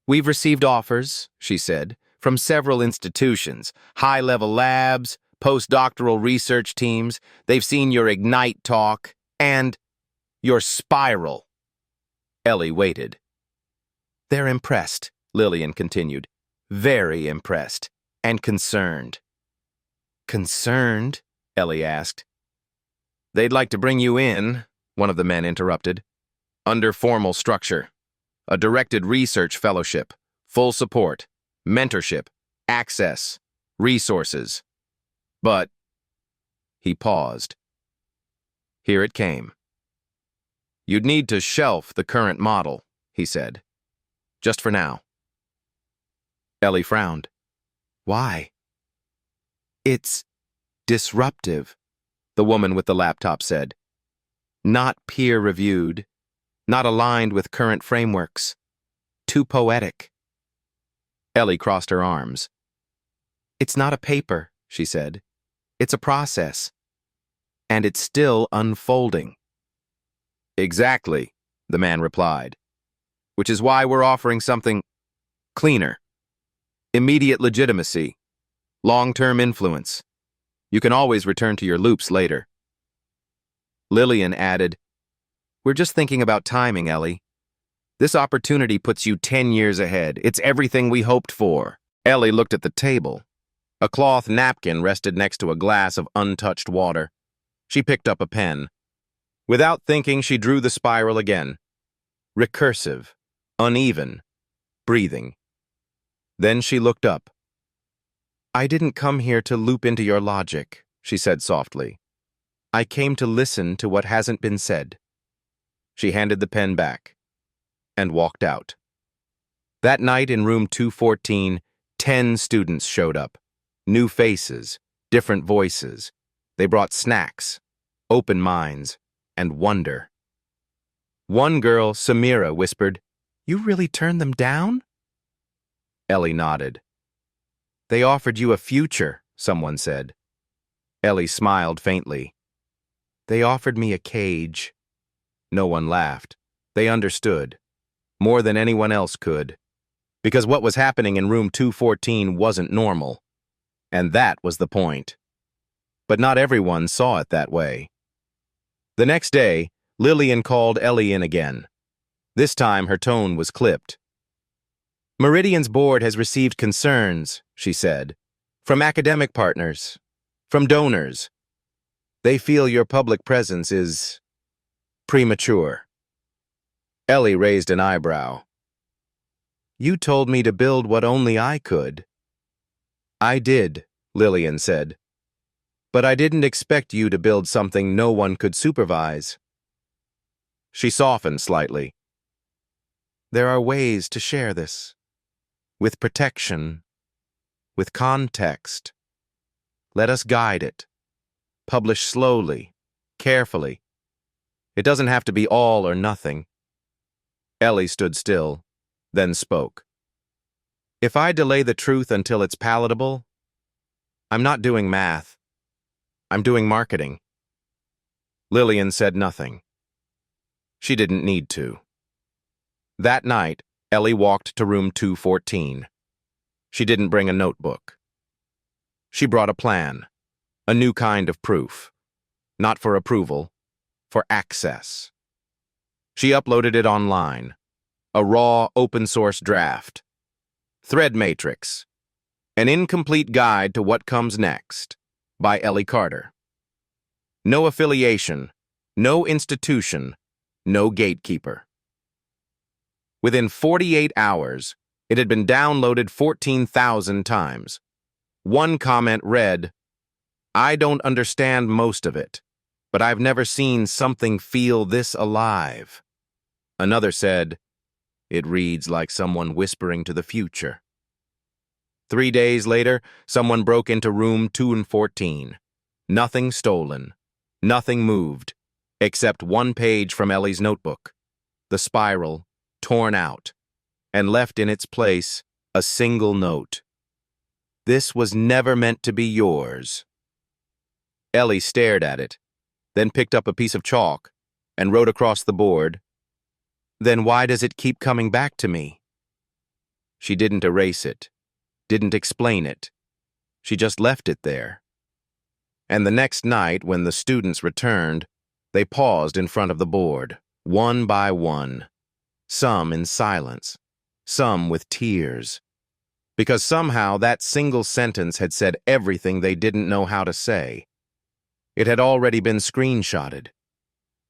"We've received offers," she said, "from several institutions, high-level labs, postdoctoral research teams. They've seen your Ignite talk and your spiral." Ellie waited. "They're impressed," Lillian continued. "Very impressed and concerned." "Concerned?" Ellie asked. "They'd like to bring you in," one of the men interrupted. "Under formal structure. A directed research fellowship, full support, mentorship, access, resources. But," he paused. Here it came. "You'd need to shelf the current model," he said. "Just for now." Ellie frowned. "Why?" "It's disruptive," the woman with the laptop said. "Not peer-reviewed, not aligned with current frameworks. Too poetic." Ellie crossed her arms. "It's not a paper," she said. "It's a process. And it's still unfolding." "Exactly," the man replied. "Which is why we're offering something cleaner. Immediate legitimacy. Long-term influence. You can always return to your loops later." Lillian added, "We're just thinking about timing, Ellie. This opportunity puts you 10 years ahead. It's everything we hoped for." Ellie looked at the table. A cloth napkin rested next to a glass of untouched water. She picked up a pen. Without thinking, she drew the spiral again. Recursive, uneven, breathing. Then she looked up. "I didn't come here to loop into your logic," she said softly. "I came to listen to what hasn't been said." She handed the pen back and walked out. That night in room 214, 10 students showed up. New faces, different voices. They brought snacks, open minds, and wonder. One girl, Samira, whispered, "You really turned them down?" Ellie nodded. "They offered you a future," someone said. Ellie smiled faintly. "They offered me a cage." No one laughed. They understood. More than anyone else could. Because what was happening in room 214 wasn't normal. And that was the point. But not everyone saw it that way. The next day, Lillian called Ellie in again. This time her tone was clipped. "Meridian's board has received concerns," she said, "from academic partners, from donors. They feel your public presence is Premature. Ellie raised an eyebrow. You told me to build what only I could. I did, Lillian said. But I didn't expect you to build something no one could supervise. She softened slightly. There are ways to share this. With protection. With context. Let us guide it. Publish slowly, carefully. It doesn't have to be all or nothing. Ellie stood still, then spoke. If I delay the truth until it's palatable, I'm not doing math. I'm doing marketing. Lillian said nothing. She didn't need to. That night, Ellie walked to room 214. She didn't bring a notebook. She brought a plan, a new kind of proof. Not for approval, for access. She uploaded it online, a raw, open-source draft. Thread Matrix, an incomplete guide to what comes next, by Ellie Carter. No affiliation, no institution, no gatekeeper. Within 48 hours, it had been downloaded 14,000 times. One comment read, I don't understand most of it, but I've never seen something feel this alive. Another said, it reads like someone whispering to the future. 3 days later, someone broke into room 214. Nothing stolen, nothing moved, except one page from Ellie's notebook, the spiral torn out, and left in its place a single note. This was never meant to be yours. Ellie stared at it, then picked up a piece of chalk and wrote across the board, Then why does it keep coming back to me? She didn't erase it, didn't explain it. She just left it there. And the next night, when the students returned, they paused in front of the board, one by one, some in silence, some with tears, because somehow that single sentence had said everything they didn't know how to say. It had already been screenshotted,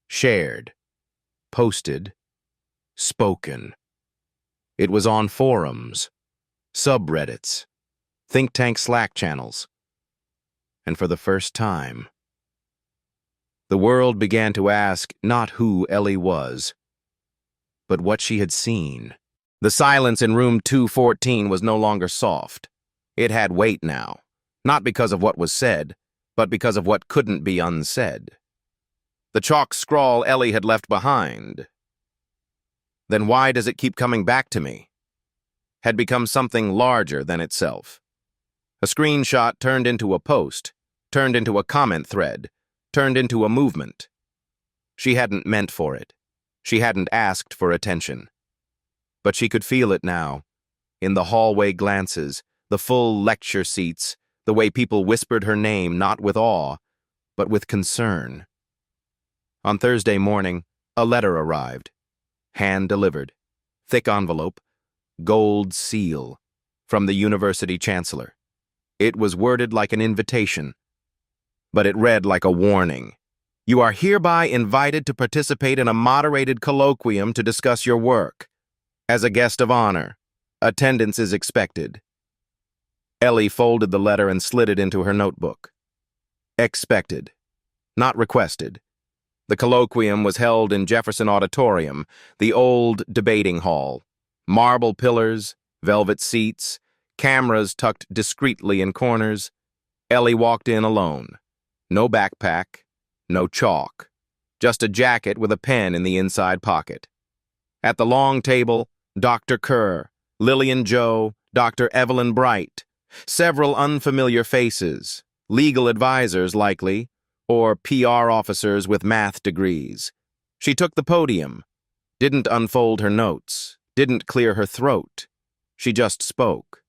shared, posted, spoken. It was on forums, subreddits, think tank Slack channels. And for the first time, the world began to ask not who Ellie was, but what she had seen. The silence in room 214 was no longer soft. It had weight now, not because of what was said, but because of what couldn't be unsaid. The chalk scrawl Ellie had left behind, then why does it keep coming back to me, had become something larger than itself. A screenshot turned into a post, turned into a comment thread, turned into a movement. She hadn't meant for it. She hadn't asked for attention. But she could feel it now, in the hallway glances, the full lecture seats, the way people whispered her name not with awe, but with concern. On Thursday morning, a letter arrived, hand-delivered, thick envelope, gold seal, from the university chancellor. It was worded like an invitation, but it read like a warning. You are hereby invited to participate in a moderated colloquium to discuss your work. As a guest of honor, attendance is expected. Ellie folded the letter and slid it into her notebook. Expected, not requested. The colloquium was held in Jefferson Auditorium, the old debating hall. Marble pillars, velvet seats, cameras tucked discreetly in corners. Ellie walked in alone. No backpack, no chalk, just a jacket with a pen in the inside pocket. At the long table, Dr. Kerr, Lillian Joe, Dr. Evelyn Bright, several unfamiliar faces, legal advisors likely, or PR officers with math degrees. She took the podium, didn't unfold her notes, didn't clear her throat. She just spoke.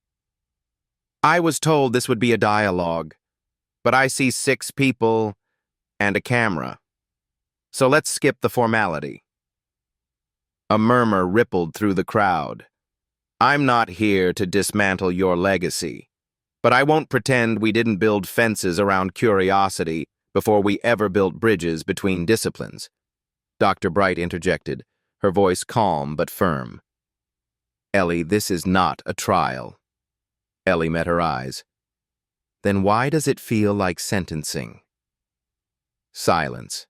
I was told this would be a dialogue, but I see 6 people and a camera. So let's skip the formality. A murmur rippled through the crowd. I'm not here to dismantle your legacy, but I won't pretend we didn't build fences around curiosity before we ever built bridges between disciplines. Dr. Bright interjected, her voice calm but firm. Ellie, this is not a trial. Ellie met her eyes. Then why does it feel like sentencing? Silence.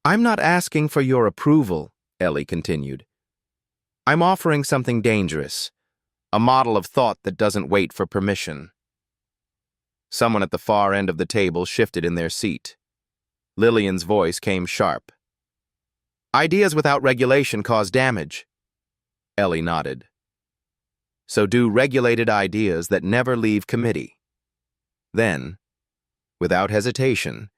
I'm not asking for your approval, Ellie continued. I'm offering something dangerous, a model of thought that doesn't wait for permission. Someone at the far end of the table shifted in their seat. Lillian's voice came sharp. Ideas without regulation cause damage. Ellie nodded. So do regulated ideas that never leave committee. Then, without hesitation,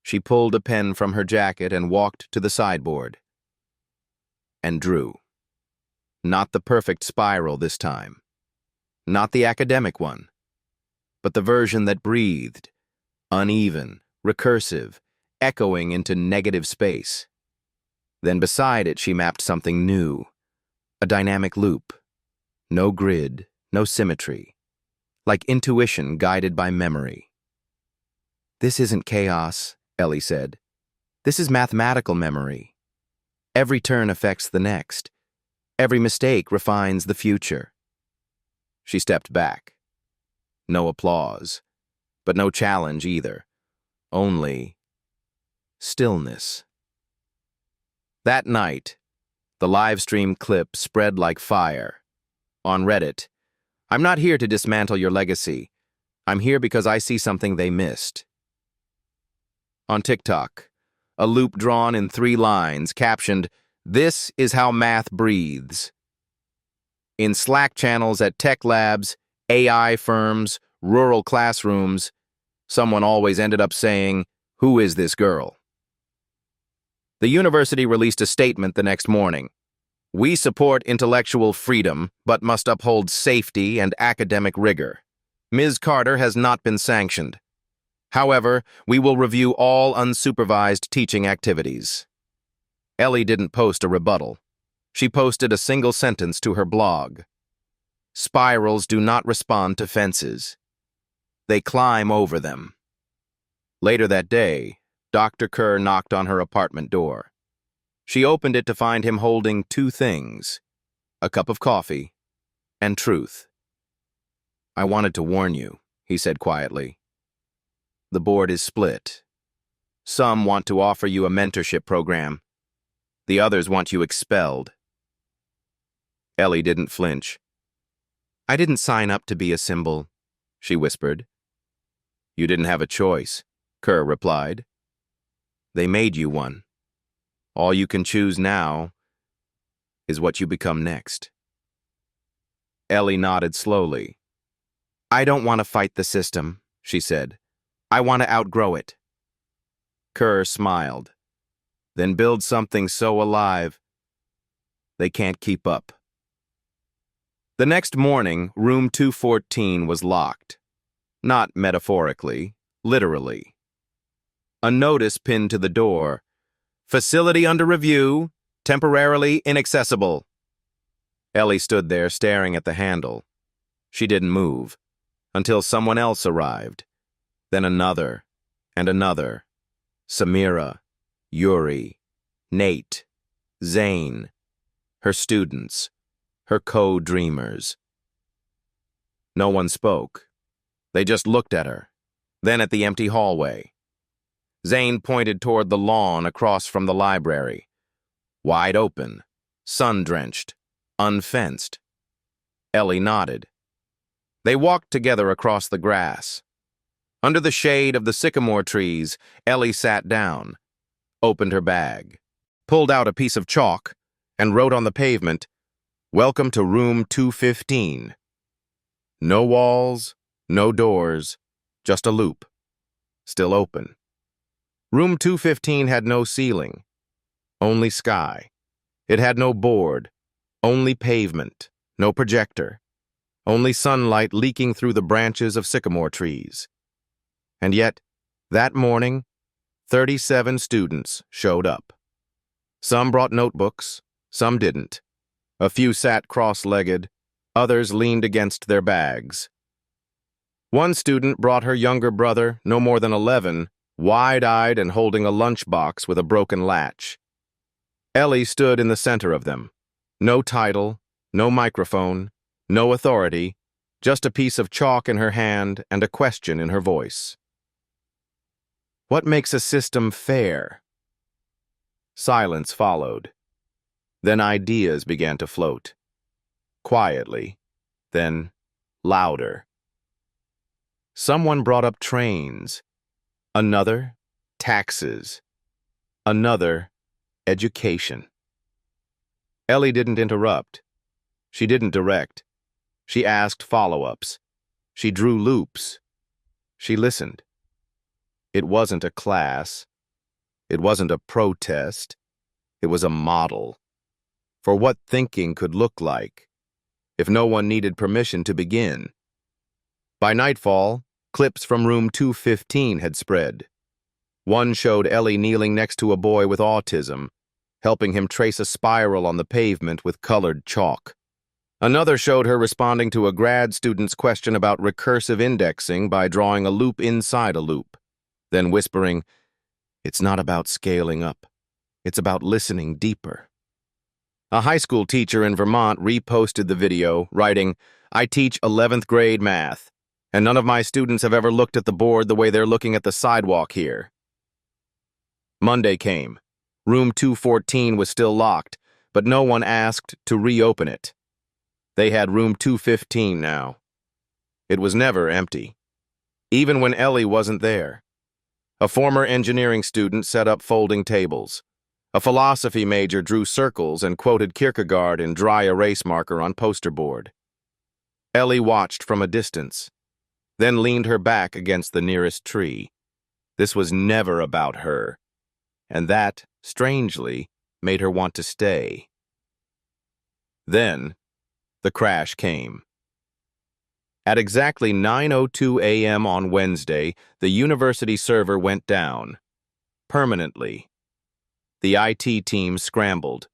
she pulled a pen from her jacket and walked to the sideboard. And drew. Not the perfect spiral this time. Not the academic one. But the version that breathed, uneven, recursive, echoing into negative space. Then beside it she mapped something new, a dynamic loop. No grid, no symmetry. Like intuition guided by memory. This isn't chaos, Ellie said. This is mathematical memory. Every turn affects the next. Every mistake refines the future. She stepped back. No applause, but no challenge either. Only stillness. That night, the livestream clip spread like fire. On Reddit, I'm not here to dismantle your legacy. I'm here because I see something they missed. On TikTok, a loop drawn in 3 lines captioned, "This is how math breathes." In Slack channels at tech labs, AI firms, rural classrooms, someone always ended up saying, "Who is this girl?" The university released a statement the next morning. We support intellectual freedom, but must uphold safety and academic rigor. Ms. Carter has not been sanctioned. However, we will review all unsupervised teaching activities. Ellie didn't post a rebuttal. She posted a single sentence to her blog. Spirals do not respond to fences. They climb over them. Later that day, Dr. Kerr knocked on her apartment door. She opened it to find him holding 2 things, a cup of coffee and truth. I wanted to warn you, he said quietly. The board is split. Some want to offer you a mentorship program. The others want you expelled. Ellie didn't flinch. I didn't sign up to be a symbol, she whispered. You didn't have a choice, Kerr replied. They made you one. All you can choose now is what you become next. Ellie nodded slowly. I don't want to fight the system, she said. I want to outgrow it. Kerr smiled. Then build something so alive they can't keep up. The next morning, room 214 was locked. Not metaphorically, literally. A notice pinned to the door. Facility under review, temporarily inaccessible. Ellie stood there staring at the handle. She didn't move, until someone else arrived. Then another, and another. Samira, Yuri, Nate, Zane, her students, her co-dreamers. No one spoke. They just looked at her, then at the empty hallway. Zane pointed toward the lawn across from the library. Wide open, sun-drenched, unfenced. Ellie nodded. They walked together across the grass. Under the shade of the sycamore trees, Ellie sat down, opened her bag, pulled out a piece of chalk, and wrote on the pavement, Welcome to room 215. No walls, no doors, just a loop. Still open. Room 215 had no ceiling, only sky. It had no board, only pavement, no projector, only sunlight leaking through the branches of sycamore trees. And yet, that morning, 37 students showed up. Some brought notebooks, some didn't. A few sat cross-legged, others leaned against their bags. One student brought her younger brother, no more than 11, wide-eyed and holding a lunchbox with a broken latch. Ellie stood in the center of them. No title, no microphone, no authority, just a piece of chalk in her hand and a question in her voice. What makes a system fair? Silence followed. Then ideas began to float. Quietly, then louder. Someone brought up trains. Another, taxes. Another, education. Ellie didn't interrupt. She didn't direct. She asked follow-ups. She drew loops. She listened. It wasn't a class. It wasn't a protest. It was a model for what thinking could look like if no one needed permission to begin. By nightfall, clips from room 215 had spread. One showed Ellie kneeling next to a boy with autism, helping him trace a spiral on the pavement with colored chalk. Another showed her responding to a grad student's question about recursive indexing by drawing a loop inside a loop, then whispering, "It's not about scaling up. It's about listening deeper." A high school teacher in Vermont reposted the video, writing, "I teach 11th grade math, and none of my students have ever looked at the board the way they're looking at the sidewalk here." Monday came. Room 214 was still locked, but no one asked to reopen it. They had room 215 now. It was never empty, even when Ellie wasn't there. A former engineering student set up folding tables. A philosophy major drew circles and quoted Kierkegaard in dry erase marker on poster board. Ellie watched from a distance, then leaned her back against the nearest tree. This was never about her, and that, strangely, made her want to stay. Then, the crash came. At exactly 9:02 a.m. on Wednesday, the university server went down. Permanently. The IT team scrambled.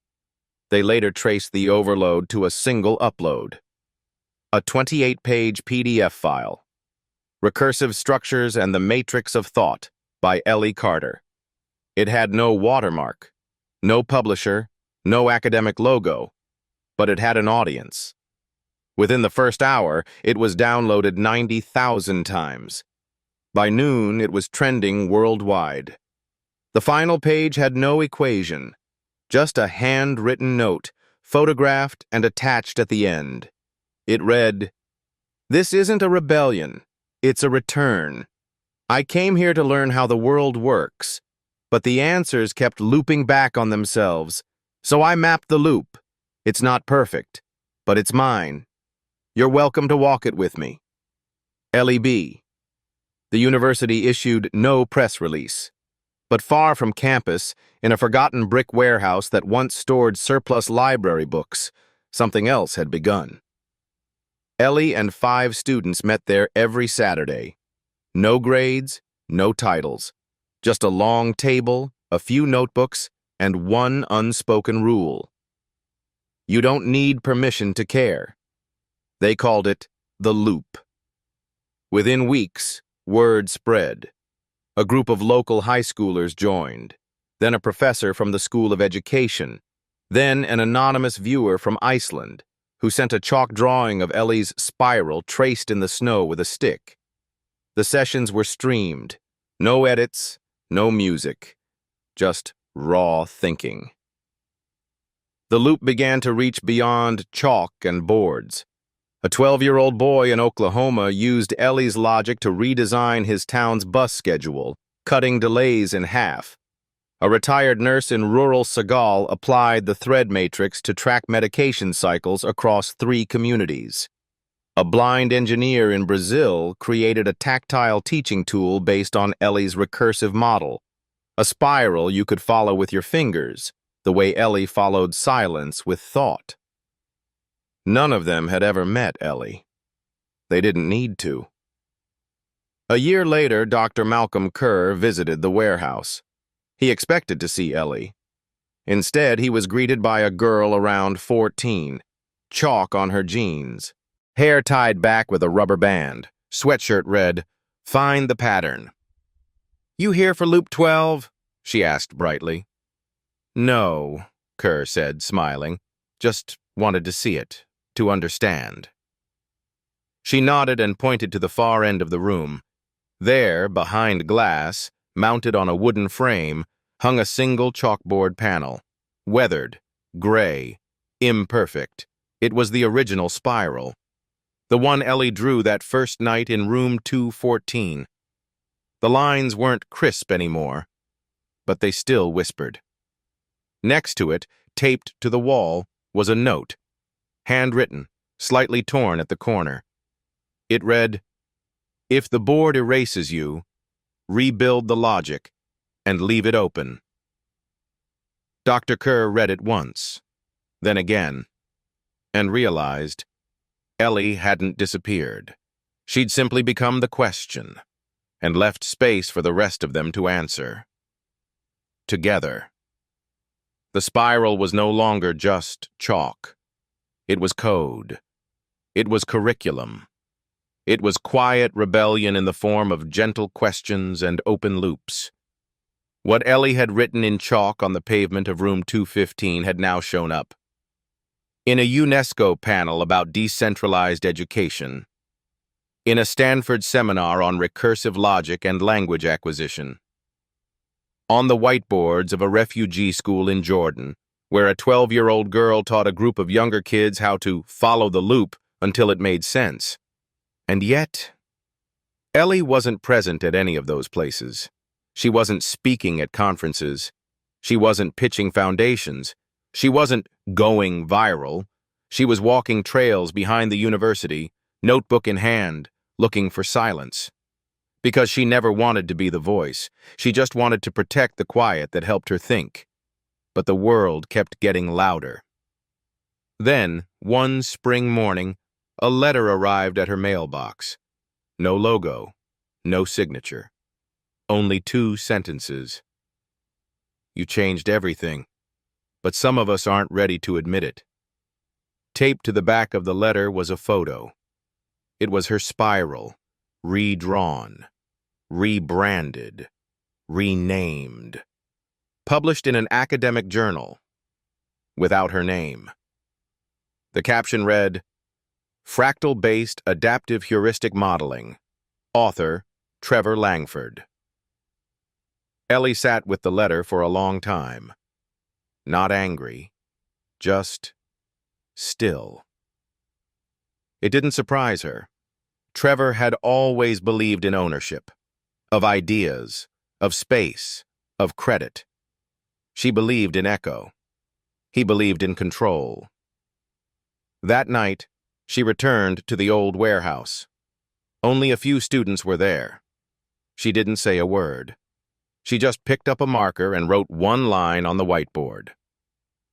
They later traced the overload to a single upload. A 28-page PDF file. Recursive Structures and the Matrix of Thought by Ellie Carter. It had no watermark, no publisher, no academic logo, but it had an audience. Within the first hour, it was downloaded 90,000 times. By noon, it was trending worldwide. The final page had no equation, just a handwritten note, photographed and attached at the end. It read, "This isn't a rebellion, it's a return. I came here to learn how the world works, but the answers kept looping back on themselves, so I mapped the loop. It's not perfect, but it's mine. You're welcome to walk it with me." Ellie B. The university issued no press release. But far from campus, in a forgotten brick warehouse that once stored surplus library books, something else had begun. Ellie and 5 students met there every Saturday. No grades, no titles, just a long table, a few notebooks, and one unspoken rule. You don't need permission to care. They called it the loop. Within weeks, word spread. A group of local high schoolers joined, then a professor from the School of Education, then an anonymous viewer from Iceland, who sent a chalk drawing of Ellie's spiral traced in the snow with a stick. The sessions were streamed. No edits, no music, just raw thinking. The loop began to reach beyond chalk and boards. A 12-year-old boy in Oklahoma used Ellie's logic to redesign his town's bus schedule, cutting delays in half. A retired nurse in rural Segal applied the thread matrix to track medication cycles across 3 communities. A blind engineer in Brazil created a tactile teaching tool based on Ellie's recursive model, a spiral you could follow with your fingers, the way Ellie followed silence with thought. None of them had ever met Ellie. They didn't need to. A year later, Dr. Malcolm Kerr visited the warehouse. He expected to see Ellie. Instead, he was greeted by a girl around 14, chalk on her jeans, hair tied back with a rubber band. Sweatshirt read, "Find the pattern." "You here for Loop 12?" she asked brightly. "No," Kerr said, smiling. Just wanted to see it, to understand. She nodded and pointed to the far end of the room. There, behind glass, mounted on a wooden frame, hung a single chalkboard panel. Weathered, gray, imperfect. It was the original spiral. The one Ellie drew that first night in room 214. The lines weren't crisp anymore, but they still whispered. Next to it, taped to the wall, was a note, handwritten, slightly torn at the corner. It read, "If the board erases you, rebuild the logic and leave it open." Dr. Kerr read it once, then again, and realized Ellie hadn't disappeared. She'd simply become the question, and left space for the rest of them to answer. Together. The spiral was no longer just chalk. It was code. It was curriculum. It was quiet rebellion in the form of gentle questions and open loops. What Ellie had written in chalk on the pavement of room 215 had now shown up. In a UNESCO panel about decentralized education. In a Stanford seminar on recursive logic and language acquisition. On the whiteboards of a refugee school in Jordan, where a 12-year-old girl taught a group of younger kids how to follow the loop until it made sense. And yet, Ellie wasn't present at any of those places. She wasn't speaking at conferences. She wasn't pitching foundations. She wasn't going viral. She was walking trails behind the university, notebook in hand, looking for silence. Because she never wanted to be the voice. She just wanted to protect the quiet that helped her think. But the world kept getting louder. Then, one spring morning, a letter arrived at her mailbox. No logo, no signature. Only 2 sentences. "You changed everything, but some of us aren't ready to admit it." Taped to the back of the letter was a photo. It was her spiral, redrawn, rebranded, renamed. Published in an academic journal, without her name. The caption read, "Fractal-based adaptive heuristic modeling. Author, Trevor Langford." Ellie sat with the letter for a long time. Not angry, just still. It didn't surprise her. Trevor had always believed in ownership, of ideas, of space, of credit. She believed in echo. He believed in control. That night, she returned to the old warehouse. Only a few students were there. She didn't say a word. She just picked up a marker and wrote one line on the whiteboard.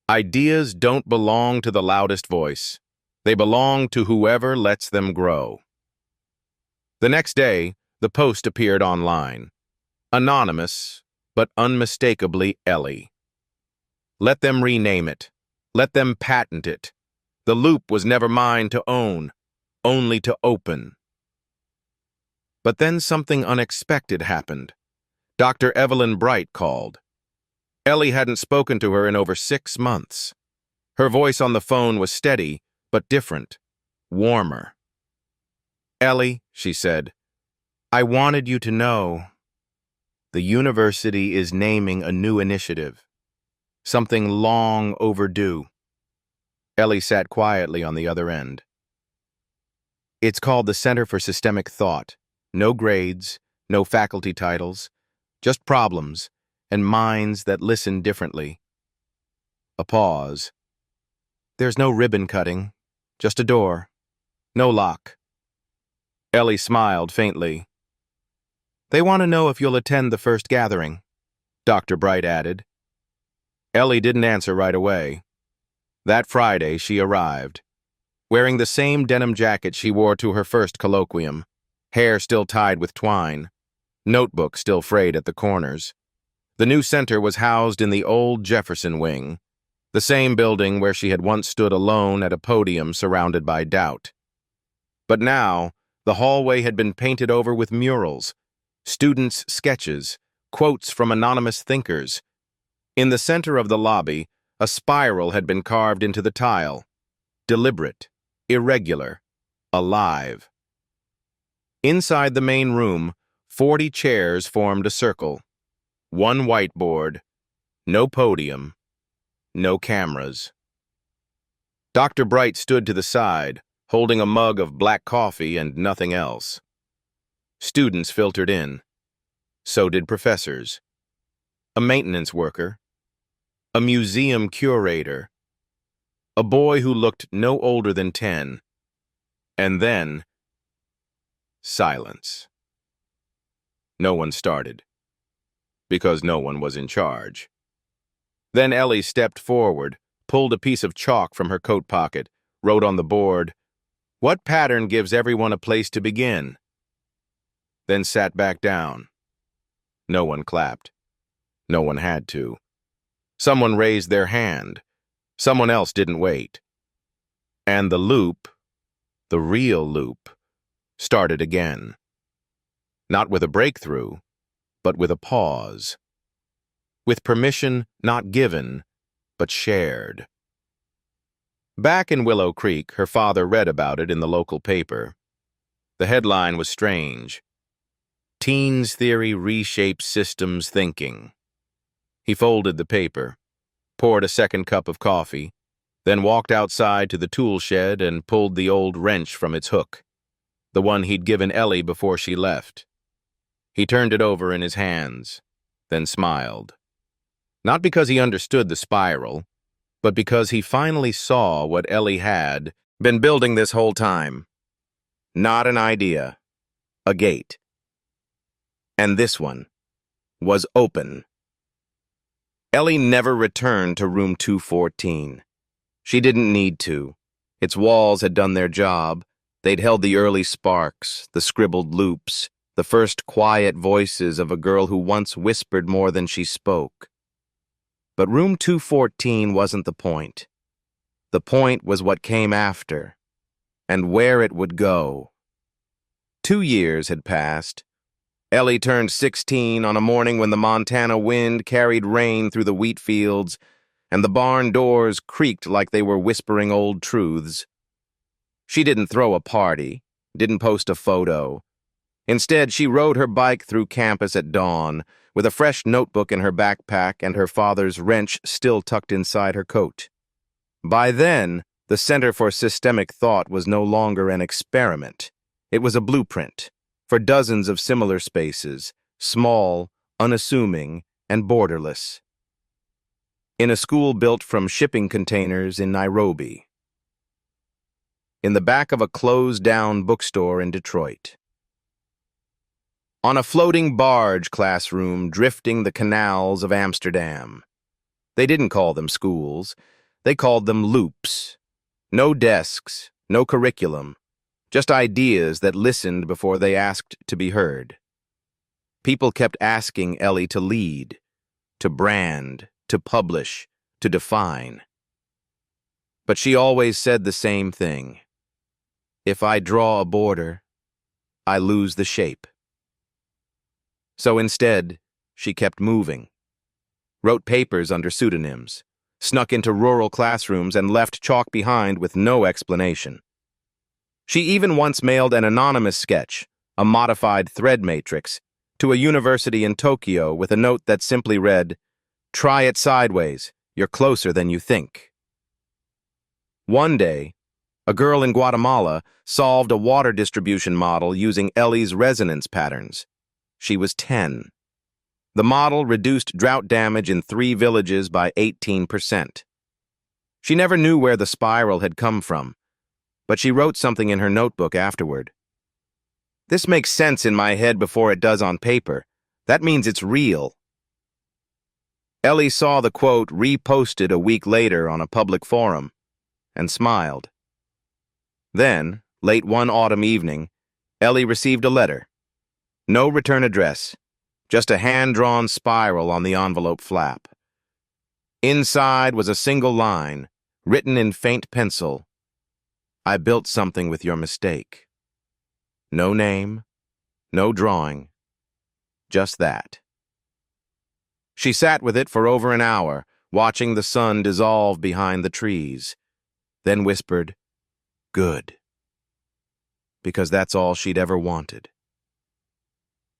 Ideas don't belong to the loudest voice. They belong to whoever lets them grow. The next day, the post appeared online. Anonymous, but unmistakably Ellie. Let them rename it. Let them patent it. The loop was never mine to own, only to open. But then something unexpected happened. Dr. Evelyn Bright called. Ellie hadn't spoken to her in over 6 months. Her voice on the phone was steady, but different, warmer. "Ellie," she said, "I wanted you to know. The university is naming a new initiative. Something long overdue." Ellie sat quietly on the other end. "It's called the Center for Systemic Thought. No grades, no faculty titles, just problems and minds that listen differently." A pause. "There's no ribbon cutting, just a door. No lock." Ellie smiled faintly. "They want to know if you'll attend the first gathering," Dr. Bright added. Ellie didn't answer right away. That Friday, she arrived, wearing the same denim jacket she wore to her first colloquium, hair still tied with twine, notebook still frayed at the corners. The new center was housed in the old Jefferson wing, the same building where she had once stood alone at a podium surrounded by doubt. But now, the hallway had been painted over with murals, students' sketches, quotes from anonymous thinkers. In the center of the lobby, A spiral had been carved into the tile. Deliberate, irregular, alive. Inside the main room, 40 chairs formed a circle. One whiteboard, no podium, no cameras. Dr. Bright stood to the side, holding a mug of black coffee and nothing else. Students filtered in. So did professors. A maintenance worker. A museum curator. A boy who looked no older than 10. And then, silence. No one started, because no one was in charge. Then Ellie stepped forward, pulled a piece of chalk from her coat pocket, wrote on the board, "What pattern gives everyone a place to begin?" Then sat back down. No one clapped. No one had to. Someone raised their hand. Someone else didn't wait. And the loop, the real loop, started again. Not with a breakthrough, but with a pause. With permission not given, but shared. Back in Willow Creek, her father read about it in the local paper. The headline was strange. Teens Theory Reshapes Systems Thinking. He folded the paper, poured a second cup of coffee, then walked outside to the tool shed and pulled the old wrench from its hook, the one he'd given Ellie before she left. He turned it over in his hands, then smiled. Not because he understood the spiral, but because he finally saw what Ellie had been building this whole time. Not an idea, a gate. And this one was open. Ellie never returned to room 214. She didn't need to. Its walls had done their job. They'd held the early sparks, the scribbled loops, the first quiet voices of a girl who once whispered more than she spoke. But room 214 wasn't the point. The point was what came after, and where it would go. 2 years had passed. Ellie turned 16 on a morning when the Montana wind carried rain through the wheat fields, and the barn doors creaked like they were whispering old truths. She didn't throw a party, didn't post a photo. Instead, she rode her bike through campus at dawn, with a fresh notebook in her backpack and her father's wrench still tucked inside her coat. By then, the Center for Systemic Thought was no longer an experiment. It was a blueprint for dozens of similar spaces, small, unassuming, and borderless. In a school built from shipping containers in Nairobi. In the back of a closed-down bookstore in Detroit. On a floating barge classroom drifting the canals of Amsterdam. They didn't call them schools. They called them loops. No desks, no curriculum. Just ideas that listened before they asked to be heard. People kept asking Ellie to lead, to brand, to publish, to define. But she always said the same thing. If I draw a border, I lose the shape. So instead, she kept moving. Wrote papers under pseudonyms, snuck into rural classrooms and left chalk behind with no explanation. She even once mailed an anonymous sketch, a modified thread matrix, to a university in Tokyo with a note that simply read, "Try it sideways, you're closer than you think." One day, a girl in Guatemala solved a water distribution model using Ellie's resonance patterns. She was 10. The model reduced drought damage in 3 villages by 18%. She never knew where the spiral had come from, but she wrote something in her notebook afterward. "This makes sense in my head before it does on paper. That means it's real." Ellie saw the quote reposted a week later on a public forum, and smiled. Then, late one autumn evening, Ellie received a letter. No return address, just a hand-drawn spiral on the envelope flap. Inside was a single line, written in faint pencil. "I built something with your mistake." No name, no drawing, just that. She sat with it for over an hour, watching the sun dissolve behind the trees, then whispered, "Good," because that's all she'd ever wanted.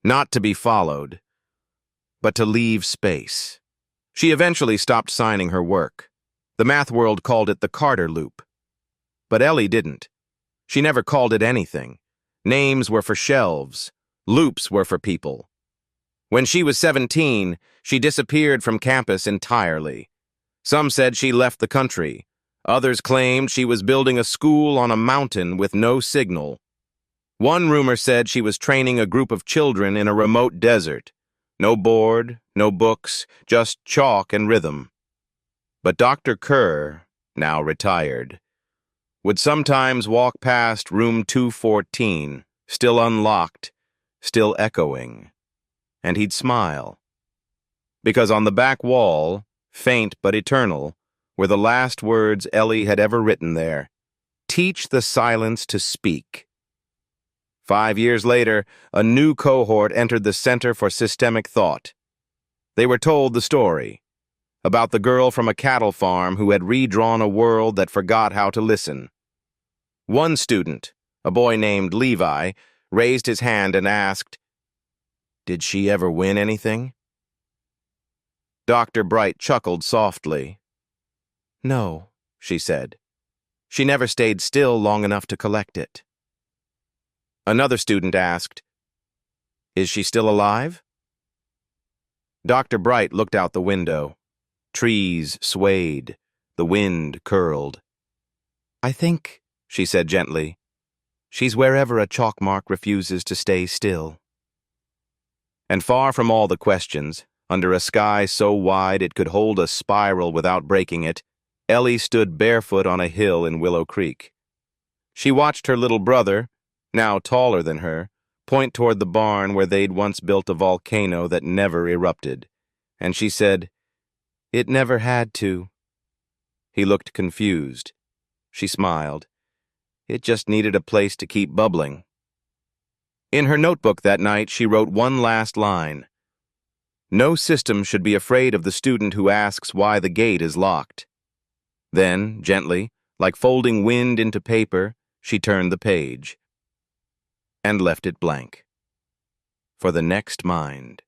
Not to be followed, but to leave space. She eventually stopped signing her work. The math world called it the Carter loop. But Ellie didn't. She never called it anything. Names were for shelves. Loops were for people. When she was 17, she disappeared from campus entirely. Some said she left the country. Others claimed she was building a school on a mountain with no signal. One rumor said she was training a group of children in a remote desert. No board, no books, just chalk and rhythm. But Dr. Kerr, now retired, would sometimes walk past room 214, still unlocked, still echoing, and he'd smile. Because on the back wall, faint but eternal, were the last words Ellie had ever written there: "Teach the silence to speak." 5 years later, a new cohort entered the Center for Systemic Thought. They were told the story about the girl from a cattle farm who had redrawn a world that forgot how to listen. One student, a boy named Levi, raised his hand and asked, "Did she ever win anything?" Dr. Bright chuckled softly. "No," she said. "She never stayed still long enough to collect it." Another student asked, "Is she still alive?" Dr. Bright looked out the window. Trees swayed. The wind curled. "I think," she said gently, "she's wherever a chalk mark refuses to stay still." And far from all the questions, under a sky so wide it could hold a spiral without breaking it, Ellie stood barefoot on a hill in Willow Creek. She watched her little brother, now taller than her, point toward the barn where they'd once built a volcano that never erupted, and she said, "It never had to." He looked confused. She smiled. It just needed a place to keep bubbling. In her notebook that night, she wrote one last line. "No system should be afraid of the student who asks why the gate is locked." Then, gently, like folding wind into paper, she turned the page and left it blank for the next mind.